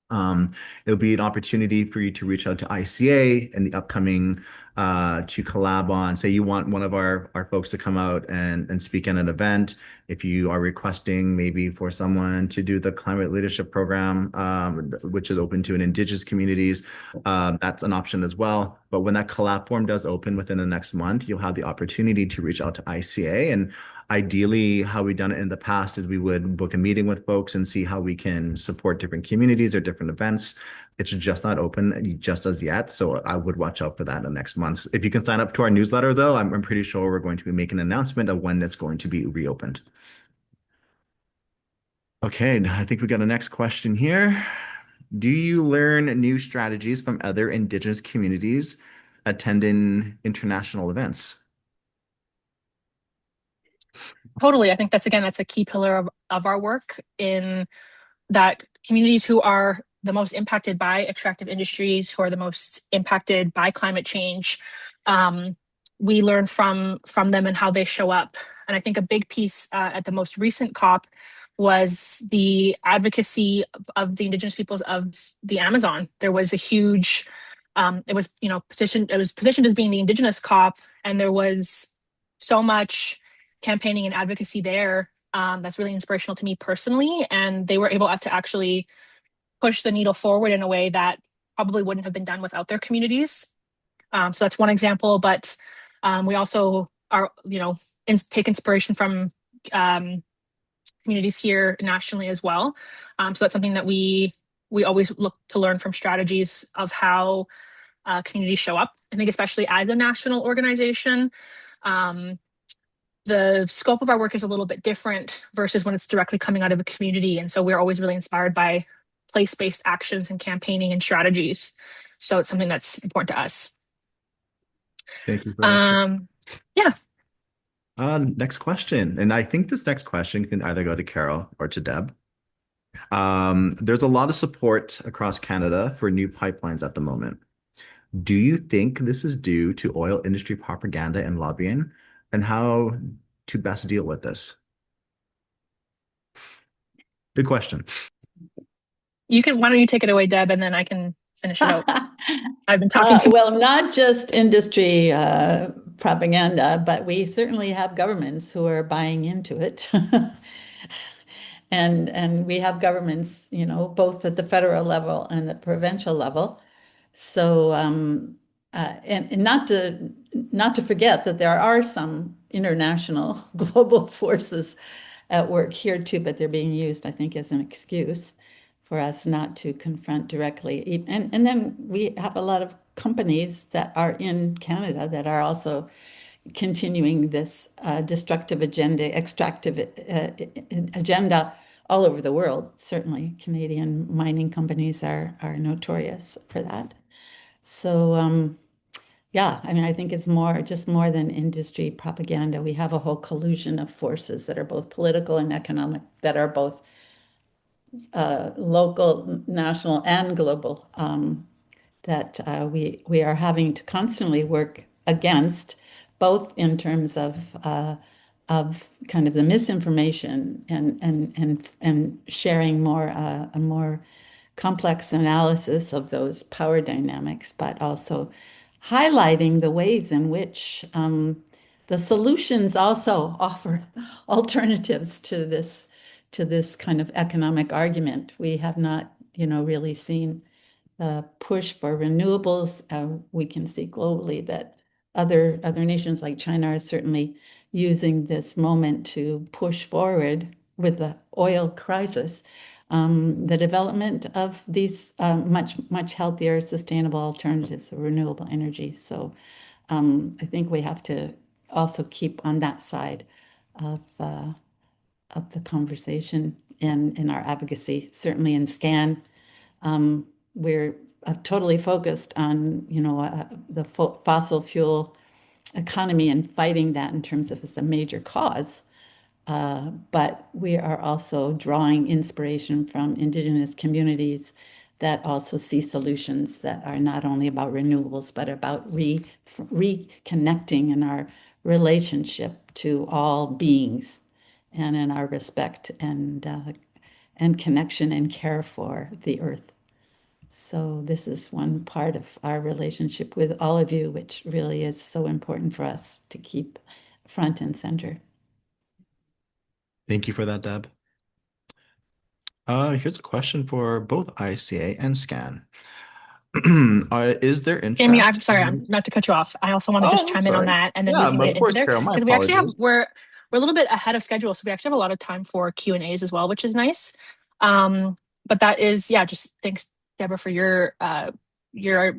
Speaker 1: Um, it'll be an opportunity for you to reach out to ICA in the upcoming to collab on. Say you want one of our folks to come out and speak at an event. If you are requesting maybe for someone to do the climate leadership program, which is open to an Indigenous communities, that's an option as well. But when that collab form does open within the next month, you'll have the opportunity to reach out to ICA. And ideally, how we've done it in the past is we would book a meeting with folks and see how we can support different communities or different events. It's just not open just as yet, so I would watch out for that in the next month. If you can sign up to our newsletter, though, I'm pretty sure we're going to be making an announcement of when it's going to be reopened. Okay, now I think we got a next question here. Do you learn new strategies from other Indigenous communities attending international events?
Speaker 3: Totally. I think that's a key pillar of our work in that communities who are the most impacted by extractive industries, who are the most impacted by climate change, we learn from them and how they show up. And I think a big piece at the most recent COP was the advocacy of the Indigenous peoples of the Amazon. There was a huge, it was positioned as being the Indigenous COP, and there was so much campaigning and advocacy there that's really inspirational to me personally. And they were able to actually push the needle forward in a way that probably wouldn't have been done without their communities. So that's one example. But we also are, take inspiration from communities here nationally as well. So that's something that we always look to learn from strategies of how communities show up. I think especially as a national organization, the scope of our work is a little bit different versus when it's directly coming out of a community. And so we're always really inspired by place-based actions and campaigning and strategies. So it's something that's important to us.
Speaker 1: Thank you for that.
Speaker 3: Yeah.
Speaker 1: Next question. And I think this next question can either go to Carol or to Deb. There's a lot of support across Canada for new pipelines at the moment. Do you think this is due to oil industry propaganda and lobbying, and how to best deal with this? Good question.
Speaker 3: Why don't you take it away, Deb, and then I can finish it out. I've been talking to
Speaker 2: well, not just industry propaganda, but we certainly have governments who are buying into it. And we have governments, both at the federal level and the provincial level. So, and not to forget that there are some international global forces at work here too, but they're being used, I think, as an excuse for us not to confront directly. And then we have a lot of companies that are in Canada that are also continuing this destructive agenda, extractive agenda all over the world. Certainly, Canadian mining companies are notorious for that. So, yeah, I mean, I think it's more than industry propaganda. We have a whole collusion of forces that are both political and economic, that are both local, national, and global, that we are having to constantly work against, both in terms of kind of the misinformation and sharing a more complex analysis of those power dynamics, but also highlighting the ways in which the solutions also offer alternatives to this kind of economic argument. We have not, really seen the push for renewables. We can see globally that other nations like China are certainly using this moment to push forward with the oil crisis, the development of these much healthier, sustainable alternatives of renewable energy. So I think we have to also keep on that side of the conversation. in our advocacy, certainly in SCAN. We're totally focused on, the fossil fuel economy and fighting that in terms of it's a major cause. But we are also drawing inspiration from Indigenous communities that also see solutions that are not only about renewables, but about reconnecting in our relationship to all beings and in our respect and connection and care for the earth. So this is one part of our relationship with all of you, which really is so important for us to keep front and center.
Speaker 1: Thank you for that, Deb. Here's a question for both ICA and SCAN. Is there
Speaker 3: Jamie,
Speaker 1: interest
Speaker 3: I'm sorry, I'm
Speaker 1: in...
Speaker 3: not to cut you off. I also want to just
Speaker 1: Oh,
Speaker 3: chime in on
Speaker 1: sorry.
Speaker 3: that, and then we
Speaker 1: Yeah,
Speaker 3: can
Speaker 1: of
Speaker 3: get into
Speaker 1: course,
Speaker 3: there
Speaker 1: Carol. My
Speaker 3: because we actually have
Speaker 1: apologies.
Speaker 3: we're a little bit ahead of schedule, so we actually have a lot of time for Q&As as well, which is nice. But that is, yeah, just thanks, Deborah, for your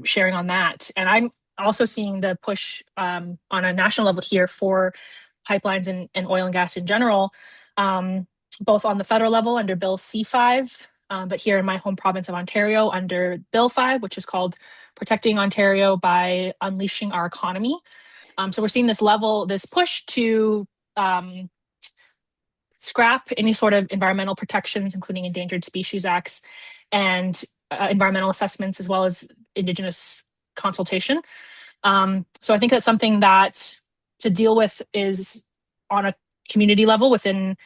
Speaker 3: sharing on that. And I'm also seeing the push on a national level here for pipelines and oil and gas in general, both on the federal level under Bill C5, but here in my home province of Ontario under Bill 5, which is called Protecting Ontario by Unleashing Our Economy. So we're seeing this push to scrap any sort of environmental protections, including Endangered Species Acts and environmental assessments, as well as Indigenous consultation. So I think that's something that to deal with is on a community level within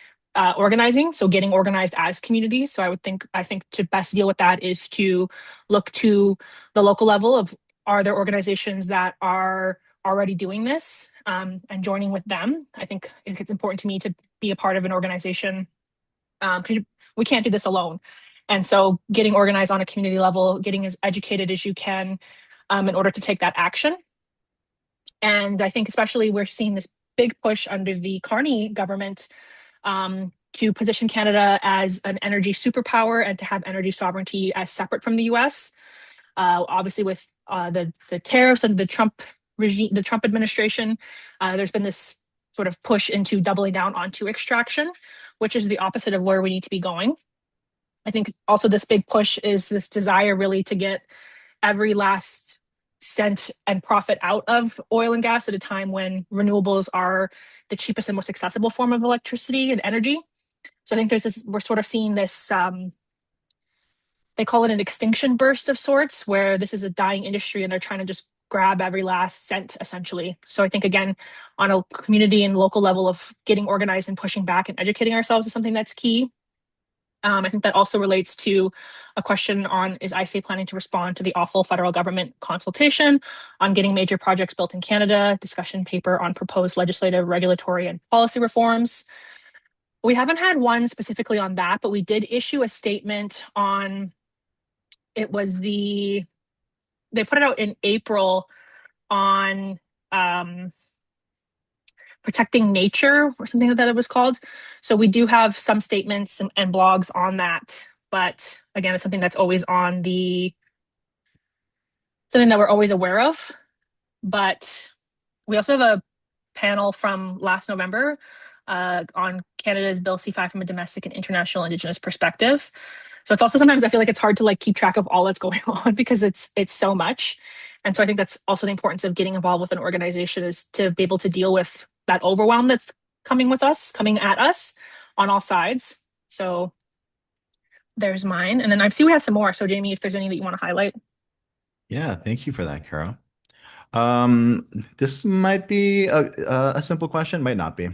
Speaker 3: organizing, so getting organized as communities. So I think to best deal with that is to look to the local level of, are there organizations that are already doing this, and joining with them. I think it's important to me to be a part of an organization. We can't do this alone. And so getting organized on a community level, getting as educated as you can in order to take that action. And I think especially we're seeing this big push under the Carney government to position Canada as an energy superpower and to have energy sovereignty as separate from the US. Obviously, with the tariffs and the Trump regime, the Trump administration, there's been this sort of push into doubling down onto extraction, which is the opposite of where we need to be going. I think also this big push is this desire really to get every last cent and profit out of oil and gas at a time when renewables are the cheapest and most accessible form of electricity and energy. So I think we're sort of seeing this, they call it an extinction burst of sorts, where this is a dying industry and they're trying to just grab every last cent, essentially. So I think, again, on a community and local level of getting organized and pushing back and educating ourselves is something that's key. I think that also relates to a question on, is ICA planning to respond to the awful federal government consultation on getting major projects built in Canada, discussion paper on proposed legislative, regulatory, and policy reforms. We haven't had one specifically on that, but we did issue a statement on, they put it out in April on protecting nature or something like that it was called. So we do have some statements and blogs on that. But again, it's something that's always something that we're always aware of. But we also have a panel from last November on Canada's Bill C5 from a domestic and international Indigenous perspective. So it's also, sometimes I feel like it's hard to keep track of all that's going on because it's so much. And so I think that's also the importance of getting involved with an organization, is to be able to deal with that overwhelm that's coming at us on all sides. So there's mine. And then I see we have some more. So Jamie, if there's any that you want to highlight.
Speaker 1: Yeah, thank you for that, Carol. This might be a simple question, might not be. Is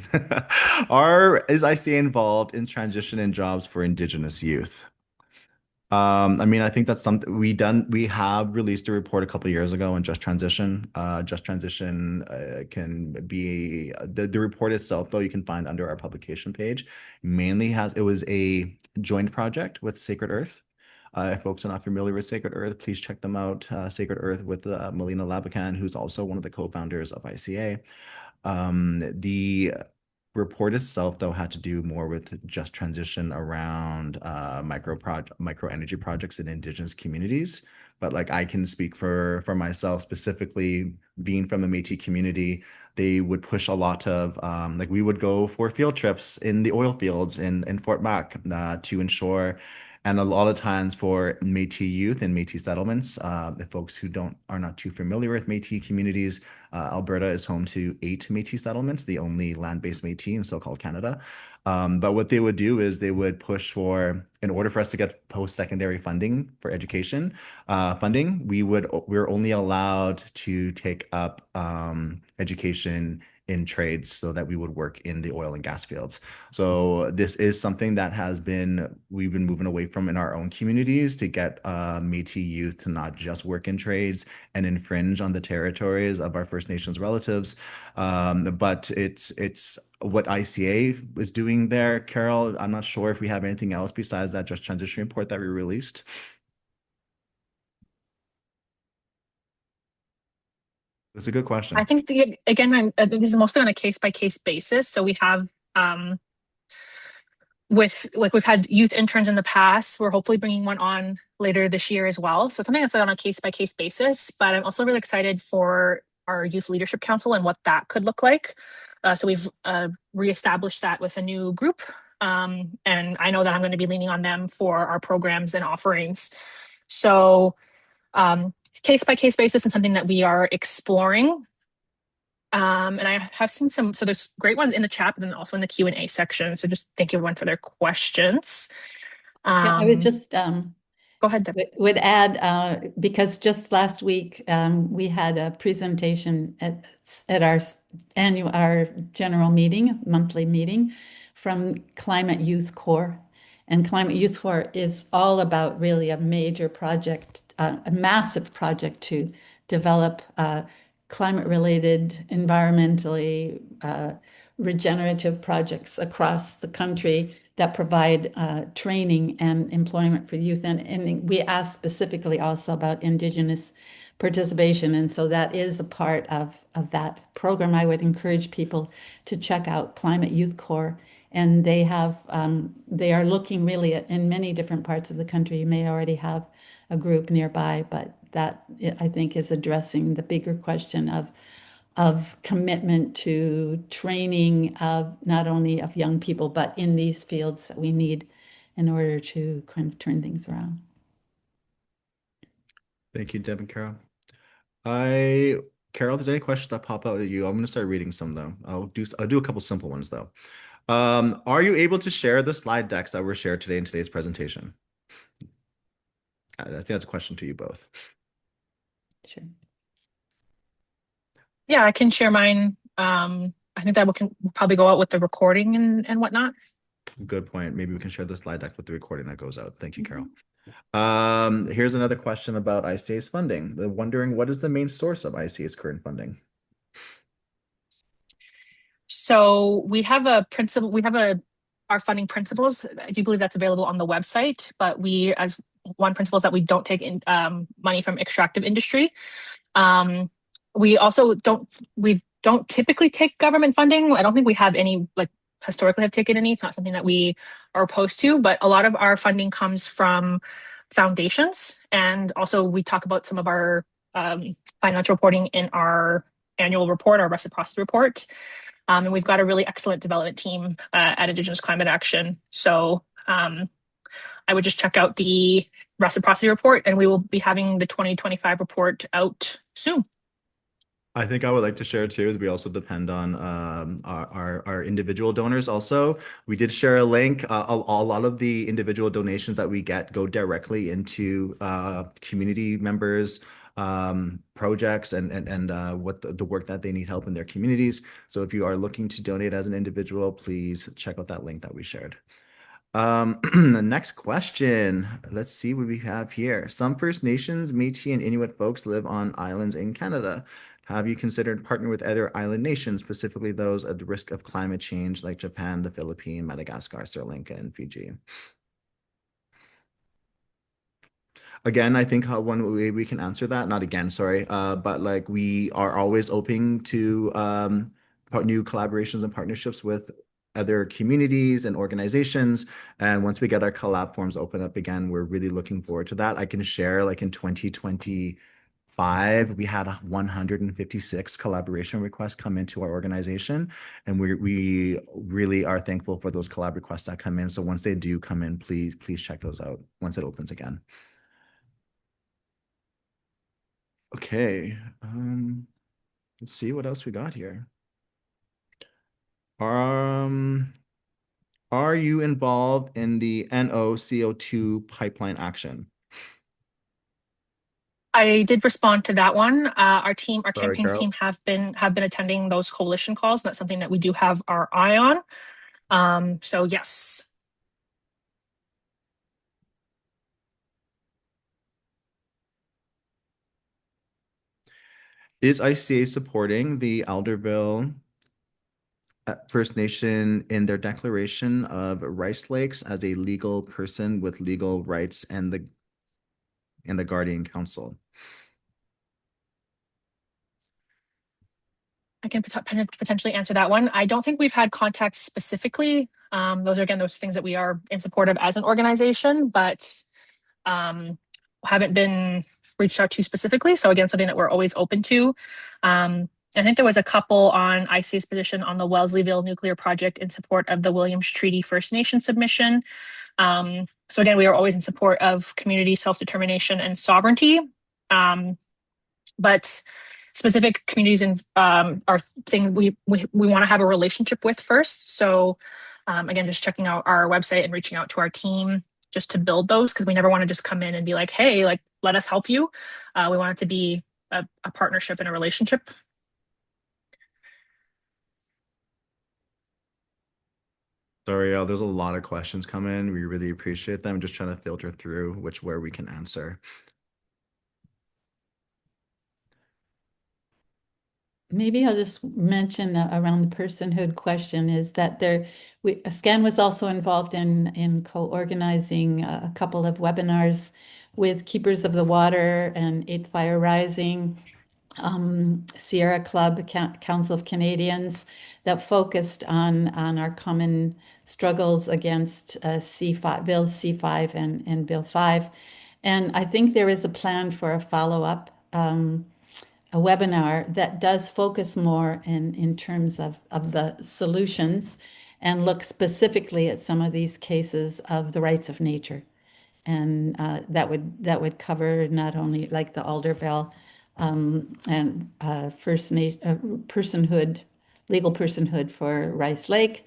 Speaker 1: ICA involved in transition and jobs for Indigenous youth? I mean, I think that's something we have released a report a couple of years ago on just transition. Just transition can be the report itself, though, you can find under our publication page. It was a joint project with Sacred Earth. If folks are not familiar with Sacred Earth, please check them out. Sacred Earth with Melina Labakan, who's also one of the co-founders of ICA. The report itself, though, had to do more with just transition around micro energy projects in Indigenous communities. but like I can speak for myself specifically being from the Métis community. They would push a lot of like we would go for field trips in the oil fields in Fort Mac to ensure, and a lot of times for Métis youth and Métis settlements, the folks who don't are not too familiar with Métis communities, Alberta is home to 8 Métis settlements, the only land-based Métis in so-called Canada. But what they would do is they would push for, in order for us to get post-secondary funding for education, funding, we're only allowed to take up education in trades so that we would work in the oil and gas fields. So this is something that we've been moving away from in our own communities to get Métis youth to not just work in trades and infringe on the territories of our First Nations relatives. But it's what ICA is doing there, Carol. I'm not sure if we have anything else besides that just transition report that we released. It's a good question.
Speaker 3: I think again, this is mostly on a case by case basis. So we have we've had youth interns in the past. We're hopefully bringing one on later this year as well. So it's something that's on a case by case basis. But I'm also really excited for our Youth Leadership Council and what that could look like. So we've reestablished that with a new group. And I know that I'm going to be leaning on them for our programs and offerings. So case by case basis and something that we are exploring. And I have seen so there's great ones in the chat, but then also in the Q&A section. So just thank you everyone for their questions.
Speaker 2: Yeah, I was just
Speaker 3: go ahead, Deb.
Speaker 2: would add because just last week we had a presentation at our general meeting, monthly meeting, from Climate Youth Corps. And Climate Youth Corps is all about really a major project, a massive project to develop climate-related, environmentally regenerative projects across the country that provide training and employment for youth. And we asked specifically also about Indigenous participation. And so that is a part of that program. I would encourage people to check out Climate Youth Corps. And they are looking really at, in many different parts of the country. You may already have a group nearby, but that I think is addressing the bigger question of commitment to training of not only of young people, but in these fields that we need in order to kind of turn things around.
Speaker 1: Thank you, Deb and Carol. Carol, if there's any questions that pop out at you, I'm going to start reading some though. I'll do a couple simple ones though. Are you able to share the slide decks that were shared today in today's presentation? I think that's a question to you both.
Speaker 2: Sure.
Speaker 3: Yeah, I can share mine. I think that can probably go out with the recording and whatnot.
Speaker 1: Good point. Maybe we can share the slide deck with the recording that goes out. Thank you, Carol. Here's another question about ICA's funding. They're wondering, what is the main source of ICA's current funding?
Speaker 3: So we have our funding principles. I do believe that's available on the website, but as one principle is that we don't take in money from extractive industry. We also don't typically take government funding. I don't think we have any, like historically have taken any. It's not something that we are opposed to, but a lot of our funding comes from foundations. And also we talk about some of our financial reporting in our annual report, our reciprocity report. And we've got a really excellent development team at Indigenous Climate Action. So I would just check out the reciprocity report, and we will be having the 2025 report out soon.
Speaker 1: I think I would like to share too, is we also depend on our individual donors also. We did share a link. A lot of the individual donations that we get go directly into community members' projects and what the work that they need help in their communities. So if you are looking to donate as an individual, please check out that link that we shared. The next question, let's see what we have here. Some First Nations, Métis, and Inuit folks live on islands in Canada. Have you considered partnering with other island nations, specifically those at the risk of climate change, like Japan, the Philippines, Madagascar, Sri Lanka, and Fiji? Again, I think one way we can answer that, not again, sorry, but like we are always open to new collaborations and partnerships with other communities and organizations. And once we get our collab forms open up again, we're really looking forward to that. I can share like in 2025, we had 156 collaboration requests come into our organization. And we really are thankful for those collab requests that come in. So once they do come in, please check those out once it opens again. Okay, let's see what else we got here. Are you involved in the NOCO2 pipeline action?
Speaker 3: I did respond to that one. Our
Speaker 1: Sorry,
Speaker 3: campaigns
Speaker 1: Carol.
Speaker 3: team have been attending those coalition calls. And that's something that we do have our eye on. So yes.
Speaker 1: Is ICA supporting the Alderville First Nation in their declaration of Rice Lakes as a legal person with legal rights and the Guardian Council?
Speaker 3: I can potentially answer that one. I don't think we've had contact specifically. Those are, again, those things that we are in support of as an organization, but haven't been reached out to specifically. So again, something that we're always open to. I think there was a couple on ICA's position on the Wellesleyville nuclear project in support of the Williams Treaty First Nation submission. So again, we are always in support of community self-determination and sovereignty. But specific communities are things we want to have a relationship with first. So again, just checking out our website and reaching out to our team just to build those, because we never want to just come in and be like, hey, like, let us help you. We want it to be a partnership and a relationship.
Speaker 1: Sorry, there's a lot of questions coming. We really appreciate them. Just trying to filter through where we can answer.
Speaker 2: Maybe I'll just mention around the personhood question is that SCAN was also involved in co-organizing a couple of webinars with Keepers of the Water and Eighth Fire Rising, Sierra Club, Council of Canadians, that focused on our common struggles against Bills C5 and Bill 5. And I think there is a plan for a follow-up a webinar that does focus more in terms of the solutions and look specifically at some of these cases of the rights of nature. And that would cover not only like the Alderville and First Nation personhood, legal personhood for Rice Lake,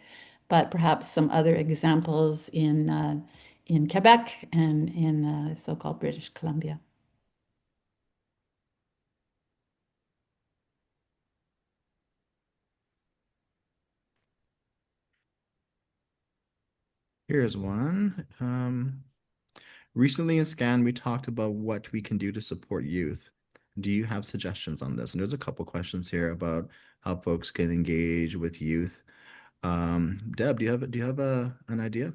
Speaker 2: but perhaps some other examples in Quebec and in so-called British Columbia.
Speaker 1: Here's one. Recently in SCAN, we talked about what we can do to support youth. Do you have suggestions on this? And there's a couple questions here about how folks can engage with youth. Deb, do you have an idea?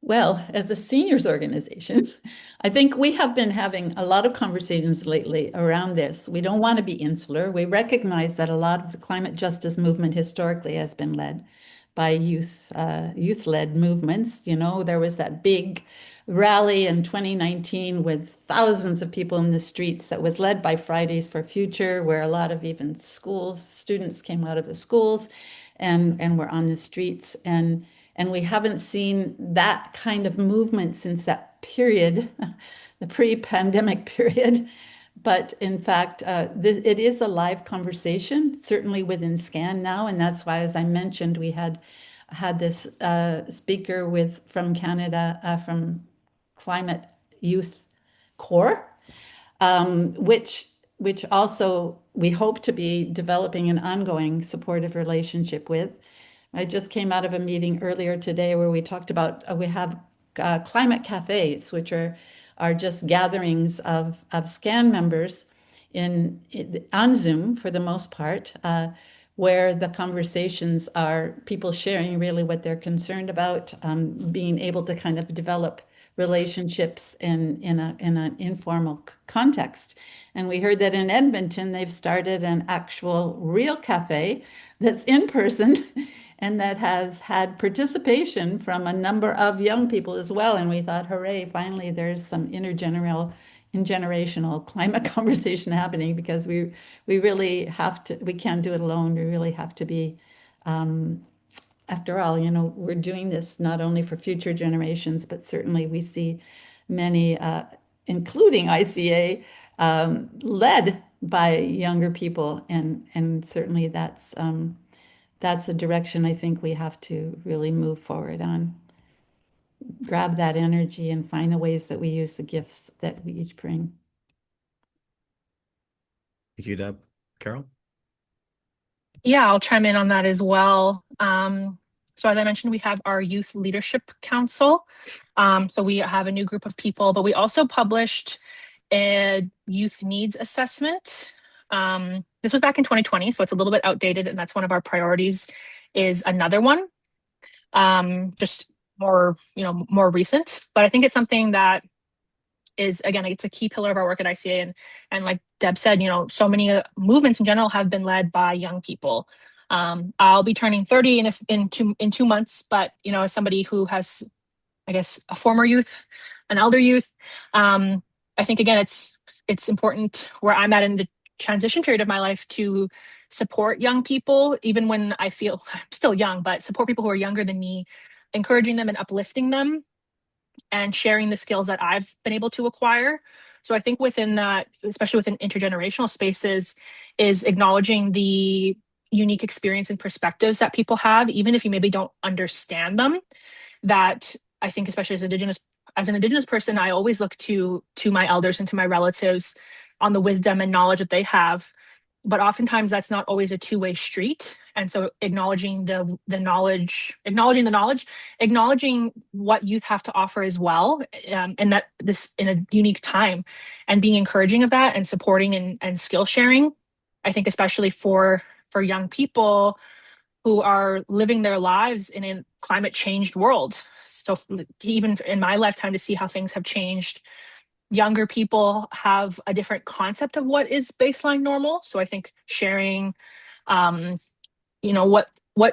Speaker 2: Well, as a seniors organization, I think we have been having a lot of conversations lately around this. We don't want to be insular. We recognize that a lot of the climate justice movement historically has been led by youth-led movements. You know, there was that big rally in 2019 with thousands of people in the streets that was led by Fridays for Future, where a lot of even students came out of the schools and were on the streets. And we haven't seen that kind of movement since that period, the pre-pandemic period. But in fact, it is a live conversation, certainly within SCAN now. And that's why, as I mentioned, we had this speaker from Canada, from Climate Youth Core, which also we hope to be developing an ongoing supportive relationship with. I just came out of a meeting earlier today where we talked about we have climate cafes, which are just gatherings of SCAN members on Zoom for the most part, where the conversations are people sharing really what they're concerned about, being able to kind of develop relationships in an informal context. And we heard that in Edmonton, they've started an actual real cafe that's in person and that has had participation from a number of young people as well. And we thought, hooray, finally there's some intergenerational climate conversation happening, because we really have to, we can't do it alone. We really have to be, after all, we're doing this not only for future generations, but certainly we see many, including ICA, led by younger people, and certainly that's a direction I think we have to really move forward on. Grab that energy and find the ways that we use the gifts that we each bring.
Speaker 1: Thank you, Deb. Carol?
Speaker 3: Yeah, I'll chime in on that as well. So as I mentioned, we have our Youth Leadership Council. So we have a new group of people, but we also published a youth needs assessment. This was back in 2020, so it's a little bit outdated, and that's one of our priorities, is another one. Just more, more recent. But I think it's something that is, again, it's a key pillar of our work at ICA. And like Deb said, so many movements in general have been led by young people. I'll be turning 30 in 2 months, but as somebody who has, I guess, a former youth, an elder youth, I think again it's important where I'm at in the transition period of my life to support young people, even when I feel I'm still young, but support people who are younger than me, encouraging them and uplifting them, and sharing the skills that I've been able to acquire. So I think within that, especially within intergenerational spaces, is acknowledging the unique experience and perspectives that people have, even if you maybe don't understand them. That I think, especially as an Indigenous person, I always look to my elders and to my relatives on the wisdom and knowledge that they have. But oftentimes that's not always a two-way street. And so acknowledging the knowledge, acknowledging what youth have to offer as well, and that this in a unique time, and being encouraging of that and supporting and skill sharing. I think especially for young people who are living their lives in a climate changed world. So even in my lifetime, to see how things have changed, younger people have a different concept of what is baseline normal. So I think sharing, what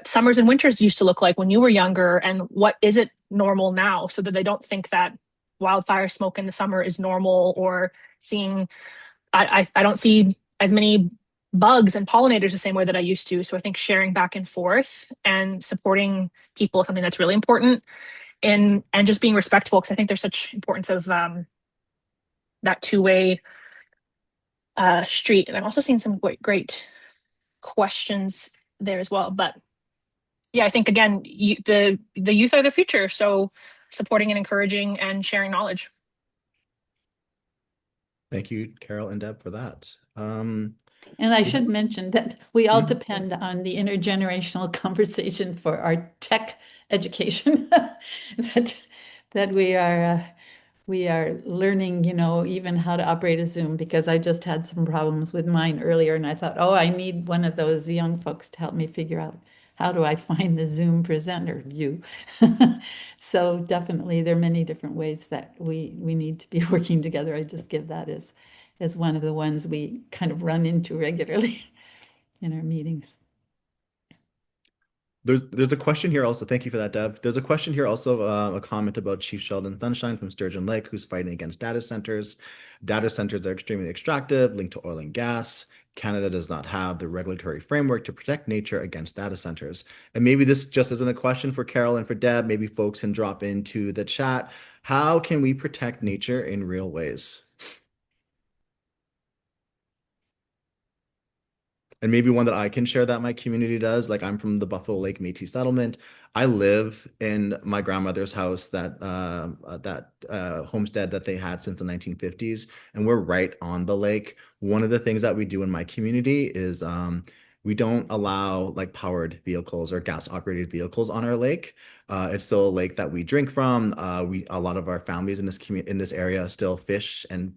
Speaker 3: summers and winters used to look like when you were younger, and what is it normal now, so that they don't think that wildfire smoke in the summer is normal, or seeing, I don't see as many bugs and pollinators the same way that I used to. So I think sharing back and forth and supporting people is something that's really important, and just being respectful, because I think there's such importance of that two-way street. And I've also seen some great questions there as well. But yeah, I think again, the youth are the future. So supporting and encouraging and sharing knowledge.
Speaker 1: Thank you, Carol and Deb, for that.
Speaker 2: And I should mention that we all depend on the intergenerational conversation for our tech education, that we are learning, even how to operate a Zoom, because I just had some problems with mine earlier, and I thought, oh, I need one of those young folks to help me figure out how do I find the Zoom presenter view. So definitely there are many different ways that we need to be working together. I just give that as one of the ones we kind of run into regularly in our meetings.
Speaker 1: There's a question here also. Thank you for that, Deb. There's a question here also, a comment about Chief Sheldon Sunshine from Sturgeon Lake, who's fighting against data centers. Data centers are extremely extractive, linked to oil and gas. Canada does not have the regulatory framework to protect nature against data centers. And maybe this just isn't a question for Carol and for Deb. Maybe folks can drop into the chat. How can we protect nature in real ways? And maybe one that I can share that my community does. Like, I'm from the Buffalo Lake Métis settlement. I live in my grandmother's house, that homestead that they had since the 1950s, and we're right on the lake. One of the things that we do in my community is we don't allow like powered vehicles or gas operated vehicles on our lake. It's still a lake that we drink from. A lot of our families in this area still fish and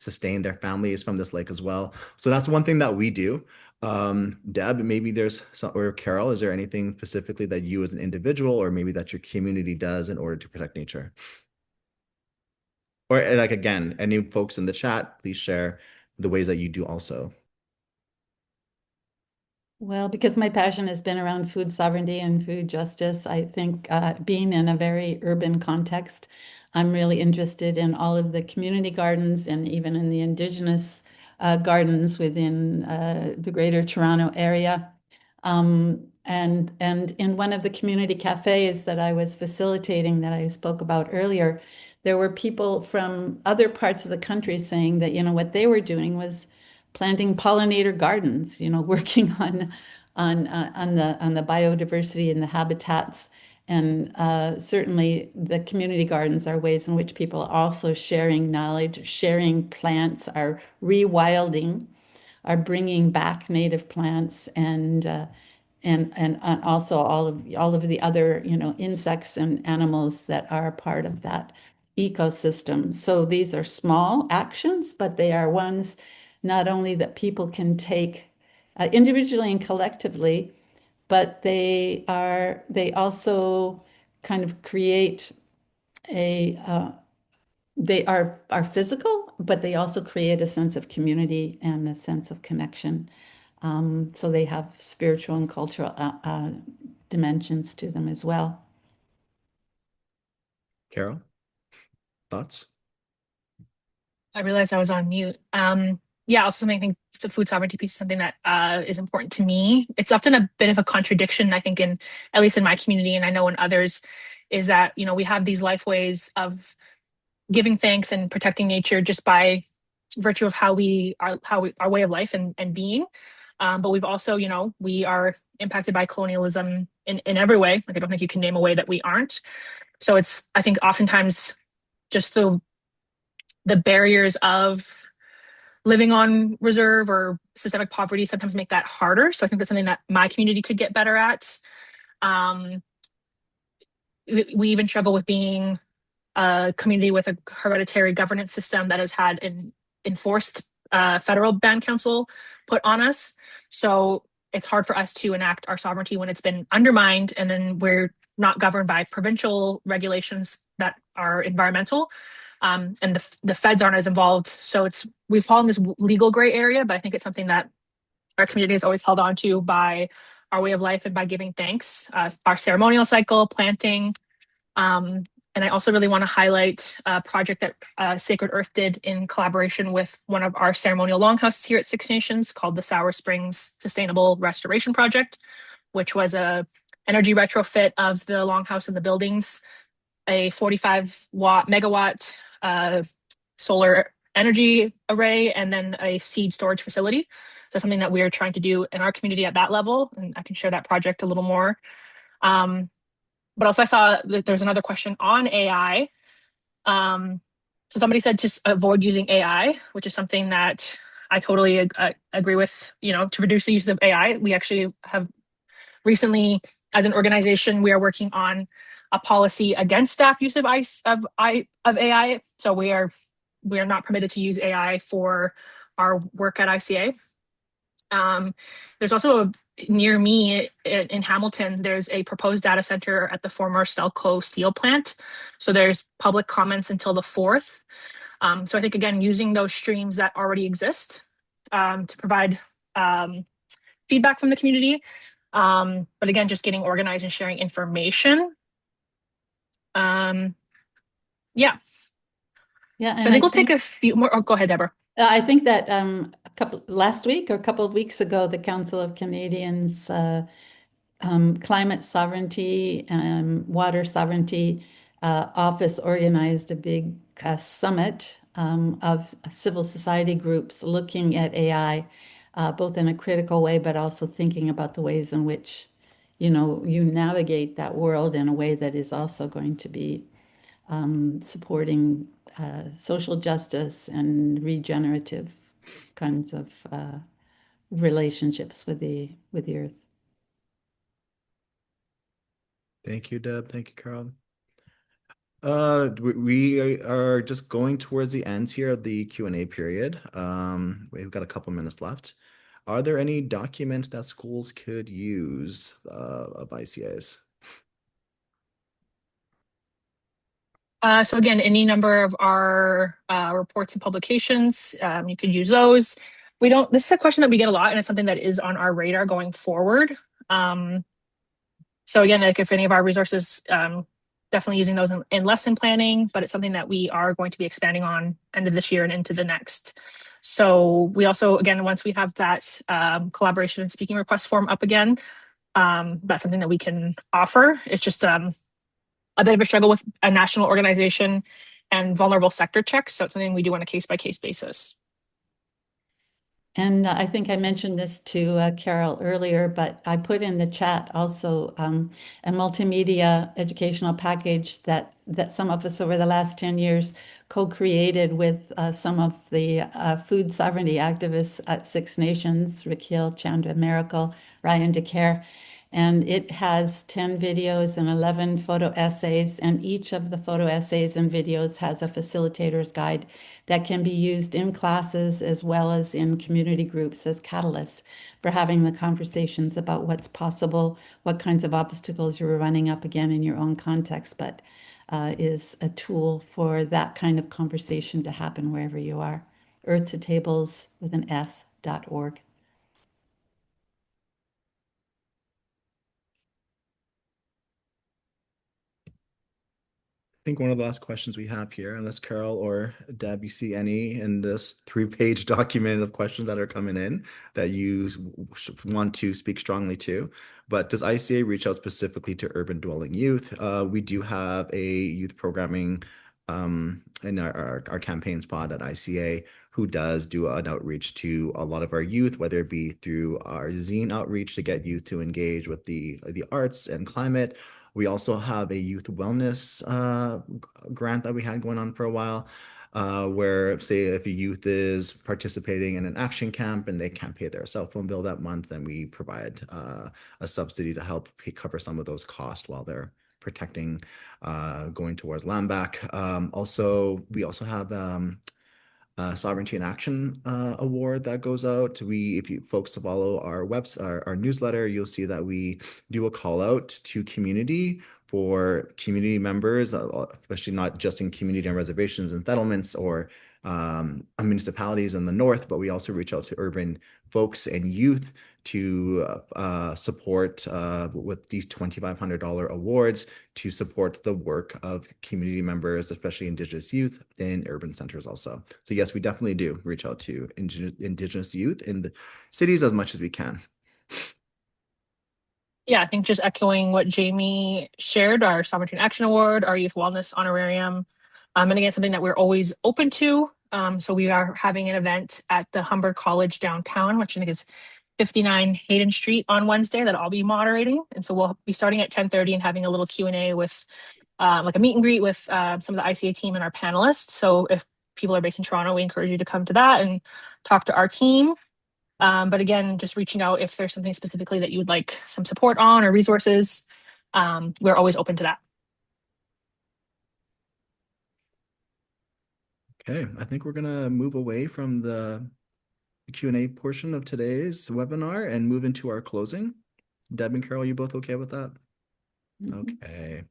Speaker 1: sustain their families from this lake as well. So that's one thing that we do. Deb, maybe there's some, or Carol, is there anything specifically that you as an individual or maybe that your community does in order to protect nature? Or like again, any folks in the chat, please share the ways that you do also.
Speaker 2: Well, because my passion has been around food sovereignty and food justice, I think being in a very urban context, I'm really interested in all of the community gardens and even in the Indigenous gardens within the Greater Toronto area. And in one of the community cafes that I was facilitating that I spoke about earlier, there were people from other parts of the country saying that, what they were doing was planting pollinator gardens, working on the biodiversity and the habitats. And certainly the community gardens are ways in which people are also sharing knowledge, sharing plants, are rewilding, are bringing back native plants, and also all of the other, insects and animals that are part of that ecosystem. So these are small actions, but they are ones not only that people can take individually and collectively, but they also kind of create they are physical, but they also create a sense of community and a sense of connection. So they have spiritual and cultural dimensions to them as well.
Speaker 1: Carol, thoughts?
Speaker 3: I realized I was on mute. Yeah, also something I think the food sovereignty piece is something that is important to me. It's often a bit of a contradiction, I think, in at least in my community, and I know in others, is that we have these life ways of giving thanks and protecting nature just by virtue of our way of life and being. But we've also, we are impacted by colonialism in every way. Like I don't think you can name a way that we aren't. So it's I think oftentimes just the barriers of living on reserve or systemic poverty sometimes make that harder. So I think that's something that my community could get better at. Um, we even struggle with being a community with a hereditary governance system that has had an enforced federal band council put on us. So it's hard for us to enact our sovereignty when it's been undermined, and then we're not governed by provincial regulations that are environmental. And the feds aren't as involved. So we've fallen in this legal gray area, but I think it's something that our community has always held on to by our way of life and by giving thanks, our ceremonial cycle, planting. And I also really want to highlight a project that Sacred Earth did in collaboration with one of our ceremonial longhouses here at Six Nations called the Sour Springs Sustainable Restoration Project, which was a energy retrofit of the longhouse and the buildings, a 45 megawatt solar energy array, and then a seed storage facility. So something that we're trying to do in our community at that level, and I can share that project a little more. But also I saw that there's another question on AI. So somebody said just avoid using AI, which is something that I totally agree with, to reduce the use of AI. We actually have recently, as an organization, we are working on a policy against staff use of AI. So we are not permitted to use AI for our work at ICA. There's also near me in Hamilton, there's a proposed data center at the former Stelco steel plant. So there's public comments until the 4th. So I think, again, using those streams that already exist to provide feedback from the community. But again, just getting organized and sharing information. Yeah.
Speaker 2: Yeah,
Speaker 3: So
Speaker 2: and
Speaker 3: I think we'll take a few more. Oh, go ahead, Deborah.
Speaker 2: I think that last week or a couple of weeks ago, the Council of Canadians Climate Sovereignty and Water Sovereignty Office organized a big summit of civil society groups looking at AI, both in a critical way, but also thinking about the ways in which, you navigate that world in a way that is also going to be supporting social justice and regenerative kinds of relationships with the earth.
Speaker 1: Thank you, Deb. Thank you, Carol. We are just going towards the end here of the Q&A period. We've got a couple minutes left. Are there any documents that schools could use of ICAs?
Speaker 3: So again, any number of our reports and publications, you could use those. This is a question that we get a lot, and it's something that is on our radar going forward. So again, like if any of our resources, definitely using those in lesson planning, but it's something that we are going to be expanding on end of this year and into the next. So we also, again, once we have that collaboration and speaking request form up again, that's something that we can offer. It's just a bit of a struggle with a national organization and vulnerable sector checks. So it's something we do on a case-by-case basis.
Speaker 2: And I think I mentioned this to Carol earlier, but I put in the chat also a multimedia educational package that some of us over the last 10 years co-created with some of the food sovereignty activists at Six Nations, Raquel, Chandra Miracle, Ryan DeCare. And it has 10 videos and 11 photo essays, and each of the photo essays and videos has a facilitator's guide that can be used in classes as well as in community groups as catalysts for having the conversations about what's possible, what kinds of obstacles you're running up again in your own context, but is a tool for that kind of conversation to happen wherever you are. Earth to Tables with an S.org.
Speaker 1: I think one of the last questions we have here, unless Carol or Deb, you see any in this 3-page document of questions that are coming in that you want to speak strongly to. But does ICA reach out specifically to urban dwelling youth? We do have a youth programming in our campaign spot at ICA who does do an outreach to a lot of our youth, whether it be through our zine outreach to get youth to engage with the arts and climate. We also have a youth wellness grant that we had going on for a while, where say if a youth is participating in an action camp and they can't pay their cell phone bill that month, then we provide a subsidy to help cover some of those costs while they're protecting, going towards land back. Also, we also have Sovereignty and Action award that goes out. If you folks follow our our newsletter, you'll see that we do a call out to community for community members, especially not just in community and reservations and settlements or municipalities in the north, but we also reach out to urban folks and youth to support with these $2,500 awards to support the work of community members, especially Indigenous youth in urban centers also. So yes, we definitely do reach out to Indigenous youth in the cities as much as we can.
Speaker 3: Yeah, I think just echoing what Jamie shared, our Sovereignty and Action Award, our Youth Wellness Honorarium, and again, something that we're always open to. So we are having an event at the Humber College downtown, which I think is 59 Hayden Street on Wednesday that I'll be moderating. And so we'll be starting at 10:30 and having a little Q&A with like a meet and greet with some of the ICA team and our panelists. So if people are based in Toronto, we encourage you to come to that and talk to our team. But again, just reaching out if there's something specifically that you would like some support on or resources, we're always open to that.
Speaker 1: Okay, I think we're gonna move away from the Q&A portion of today's webinar and move into our closing. Deb and Carol, you both okay with that? Okay.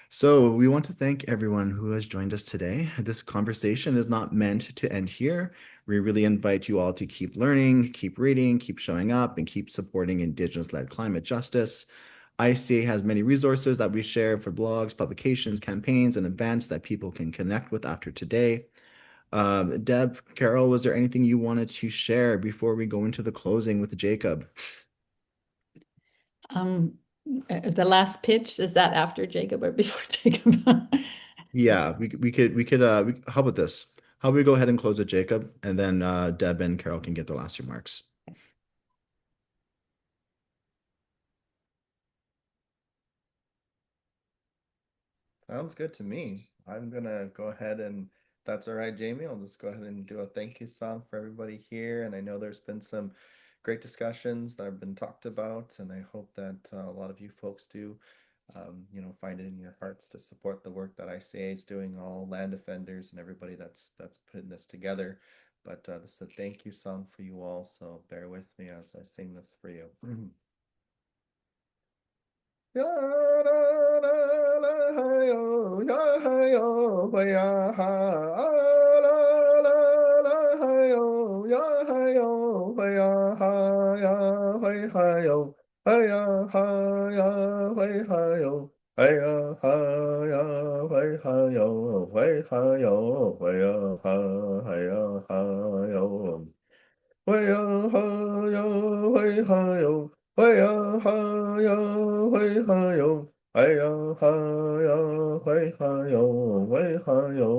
Speaker 1: So we want to thank everyone who has joined us today. This conversation is not meant to end here. We really invite you all to keep learning, keep reading, keep showing up, and keep supporting Indigenous-led climate justice. ICA has many resources that we share for blogs, publications, campaigns, and events that people can connect with after today. Deb, Carol, was there anything you wanted to share before we go into the closing with Jacob?
Speaker 2: The last pitch, is that after Jacob or before Jacob?
Speaker 1: Yeah, how about this? How about we go ahead and close with Jacob, and then Deb and Carol can get the last remarks.
Speaker 4: Sounds good to me. I'm gonna go ahead and, if that's all right, Jamie, I'll just go ahead and do a thank you song for everybody here. And I know there's been some great discussions that have been talked about, and I hope that a lot of you folks do, find it in your hearts to support the work that ICA is doing, all land defenders and everybody that's putting this together. But this is a thank you song for you all, so bear with me as I sing this for you. yo, ya hey yo, hey ya ha, la la la hey yo, ya hey yo, hey ya ha ya, hey yo, hey ya ha ya, hey yo, hey ya ha ya, hey yo, hey yo, hey ya ha, hey ya ha yo. Way ya ha yo, way ha yo, way ya ha yo, way ha yo, way ya ha yo, way ha yo, way ha yo,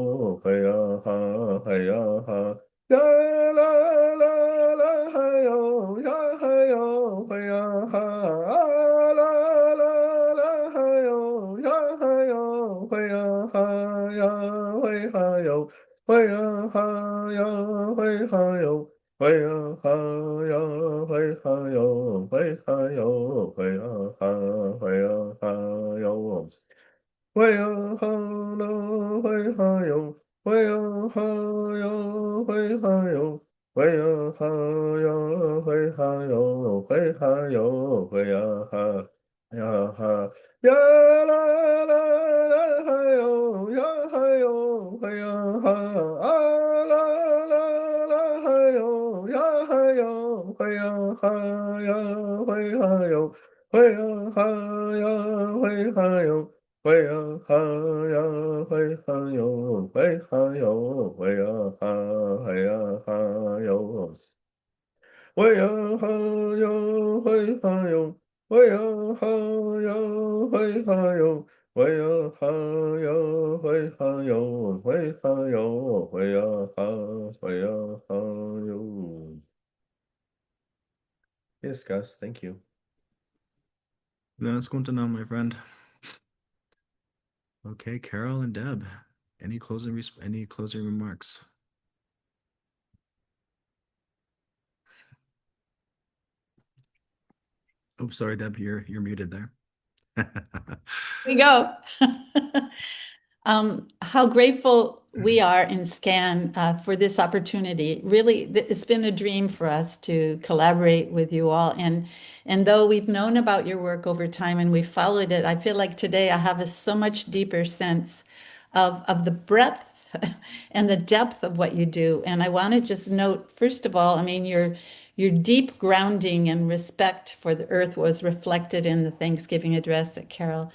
Speaker 4: way ya ha, way ya ha, ya la la la ha yo, ya ha yo, way ya ha, la la la ha yo, ya ha yo, way ya ha ya, way ha yo, way ya ha ya, way ha yo.喂呀哈呀，喂哈哟，喂哈哟，喂呀哈，喂呀哈哟，喂呀哈喽，喂哈哟，喂呀哈哟，喂哈哟，喂呀哈呀，喂哈哟，喂哈哟，喂呀哈呀哈呀啦啦啦哈哟呀哈哟，喂呀哈啊啦啦啦哈哟呀哈哟，喂呀哈呀，喂哈哟，喂呀哈呀，喂哈哟。喂呀哈呀，喂哈哟，喂哈哟，喂呀哈，喂呀哈哟，喂呀哈哟，喂哈哟，喂呀哈哟，喂哈哟，喂呀哈哟，喂哈哟，喂哈哟，喂呀哈，喂呀哈哟。Yes, Gus, thank you.
Speaker 1: That's good to know, my friend. Okay, Carol and Deb, any closing remarks? Oh, sorry, Deb, you're muted there.
Speaker 2: We go. How grateful we are in SCAN for this opportunity. Really, it's been a dream for us to collaborate with you all. And though we've known about your work over time and we've followed it, I feel like today I have a so much deeper sense of the breadth and the depth of what you do. And I want to just note, first of all, I mean, your deep grounding and respect for the earth was reflected in the Thanksgiving address that Carol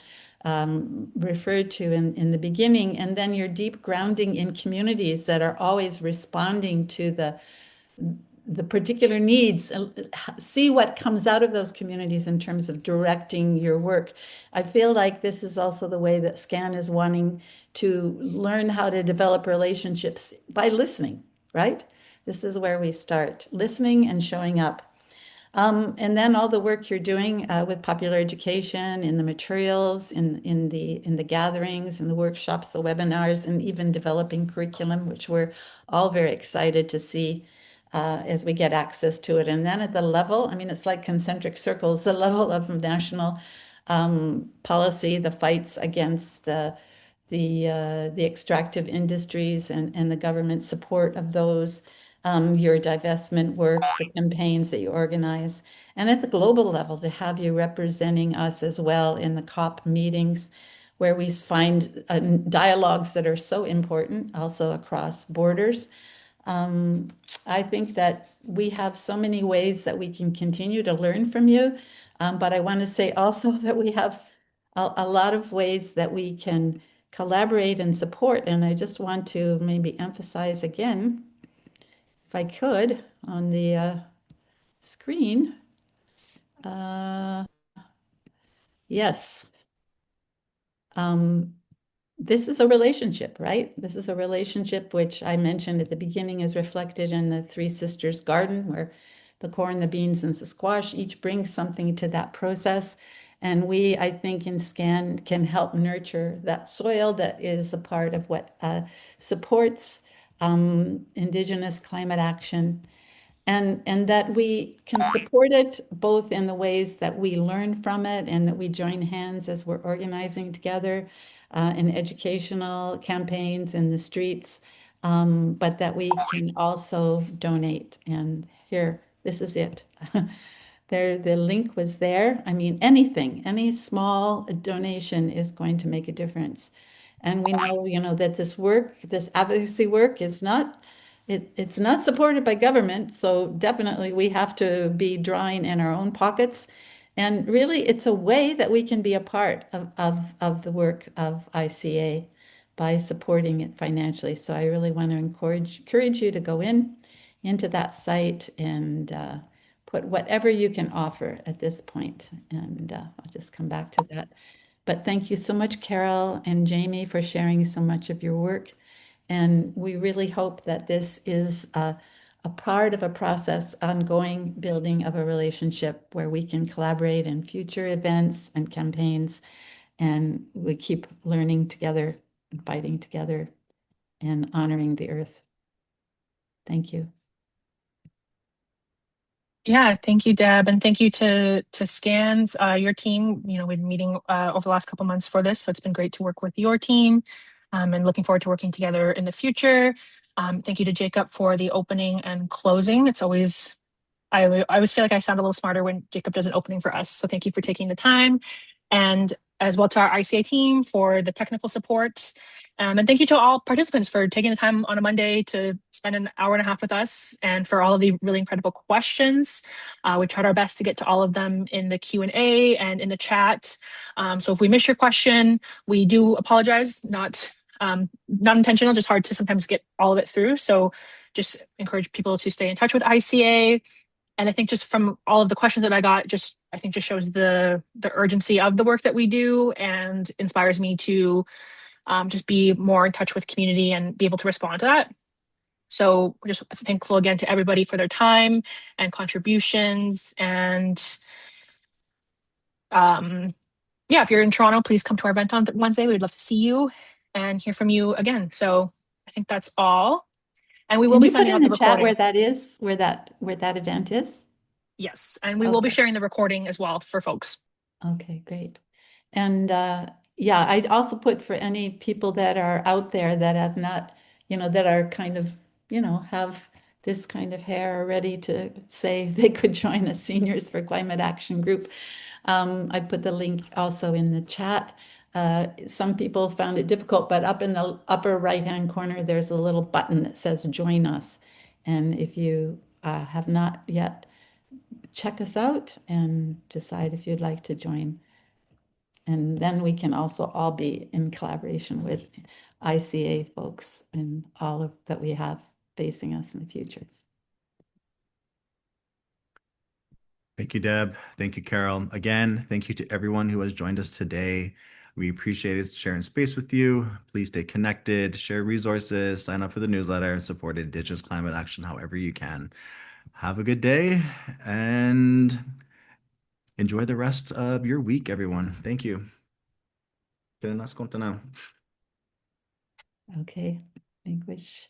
Speaker 2: referred to in the beginning, and then your deep grounding in communities that are always responding to the particular needs, see what comes out of those communities in terms of directing your work. I feel like this is also the way that SCAN is wanting to learn how to develop relationships by listening, right? This is where we start, listening and showing up. And then all the work you're doing with popular education, in the materials, in the gatherings, in the workshops, the webinars, and even developing curriculum, which we're all very excited to see as we get access to it. And then at the level, I mean, it's like concentric circles, the level of national policy, the fights against the extractive industries and the government support of those, your divestment work, the campaigns that you organize, and at the global level to have you representing us as well in the COP meetings, where we find dialogues that are so important, also across borders. I think that we have so many ways that we can continue to learn from you, but I want to say also that we have a lot of ways that we can collaborate and support. And I just want to maybe emphasize again, if I could, on the screen. Yes. This is a relationship, right? This is a relationship which I mentioned at the beginning is reflected in the Three Sisters Garden, where the corn, the beans, and the squash each bring something to that process. And we, I think, in SCAN can help nurture that soil that is a part of what supports Indigenous climate action, and that we can support it both in the ways that we learn from it and that we join hands as we're organizing together in educational campaigns in the streets, but that we can also donate. And here, this is it. the link was there. I mean, anything, any small donation is going to make a difference. And we know, that this work, this advocacy work is not, it's not supported by government. So definitely we have to be drawing in our own pockets. And really, it's a way that we can be a part of the work of ICA by supporting it financially. So I really want to encourage you to go into that site and put whatever you can offer at this point. And I'll just come back to that. But thank you so much, Carol and Jamie, for sharing so much of your work. And we really hope that this is a part of a process, ongoing building of a relationship where we can collaborate in future events and campaigns, and we keep learning together and fighting together and honoring the earth. Thank you.
Speaker 3: Yeah, thank you, Deb, and thank you to Scans, your team. We've been meeting over the last couple months for this, so it's been great to work with your team, and looking forward to working together in the future. Thank you to Jacob for the opening and closing. It's always I always feel like I sound a little smarter when Jacob does an opening for us. So thank you for taking the time, and as well to our ICA team for the technical support. And thank you to all participants for taking the time on a Monday to spend an hour and a half with us, and for all of the really incredible questions. We tried our best to get to all of them in the Q&A and in the chat. So if we miss your question, we do apologize. Not intentional, just hard to sometimes get all of it through. So just encourage people to stay in touch with ICA. And I think just from all of the questions that I got, I think just shows the urgency of the work that we do, and inspires me to just be more in touch with community and be able to respond to that. So we're just thankful again to everybody for their time and contributions. And yeah, if you're in Toronto, please come to our event on Wednesday. We'd love to see you and hear from you again. So I think that's all. And we will
Speaker 2: Can
Speaker 3: be
Speaker 2: you put
Speaker 3: sending
Speaker 2: in
Speaker 3: out the
Speaker 2: the chat
Speaker 3: recording.
Speaker 2: where that is, where that event is?
Speaker 3: Yes, and we will be
Speaker 2: Okay.
Speaker 3: sharing the recording as well for folks.
Speaker 2: Okay, great. And yeah, I also put for any people that are out there that have not, that are kind of, have this kind of hair ready to say they could join a Seniors for Climate Action group. I put the link also in the chat. Some people found it difficult, but up in the upper right-hand corner, there's a little button that says join us. And if you have not yet, check us out and decide if you'd like to join. And then we can also all be in collaboration with ICA folks and all of that we have facing us in the future.
Speaker 1: Thank you, Deb. Thank you, Carol. Again, thank you to everyone who has joined us today. We appreciate sharing space with you. Please stay connected, share resources, sign up for the newsletter, and support Indigenous Climate Action however you can. Have a good day and enjoy the rest of your week, everyone. Thank you.
Speaker 2: Okay, English.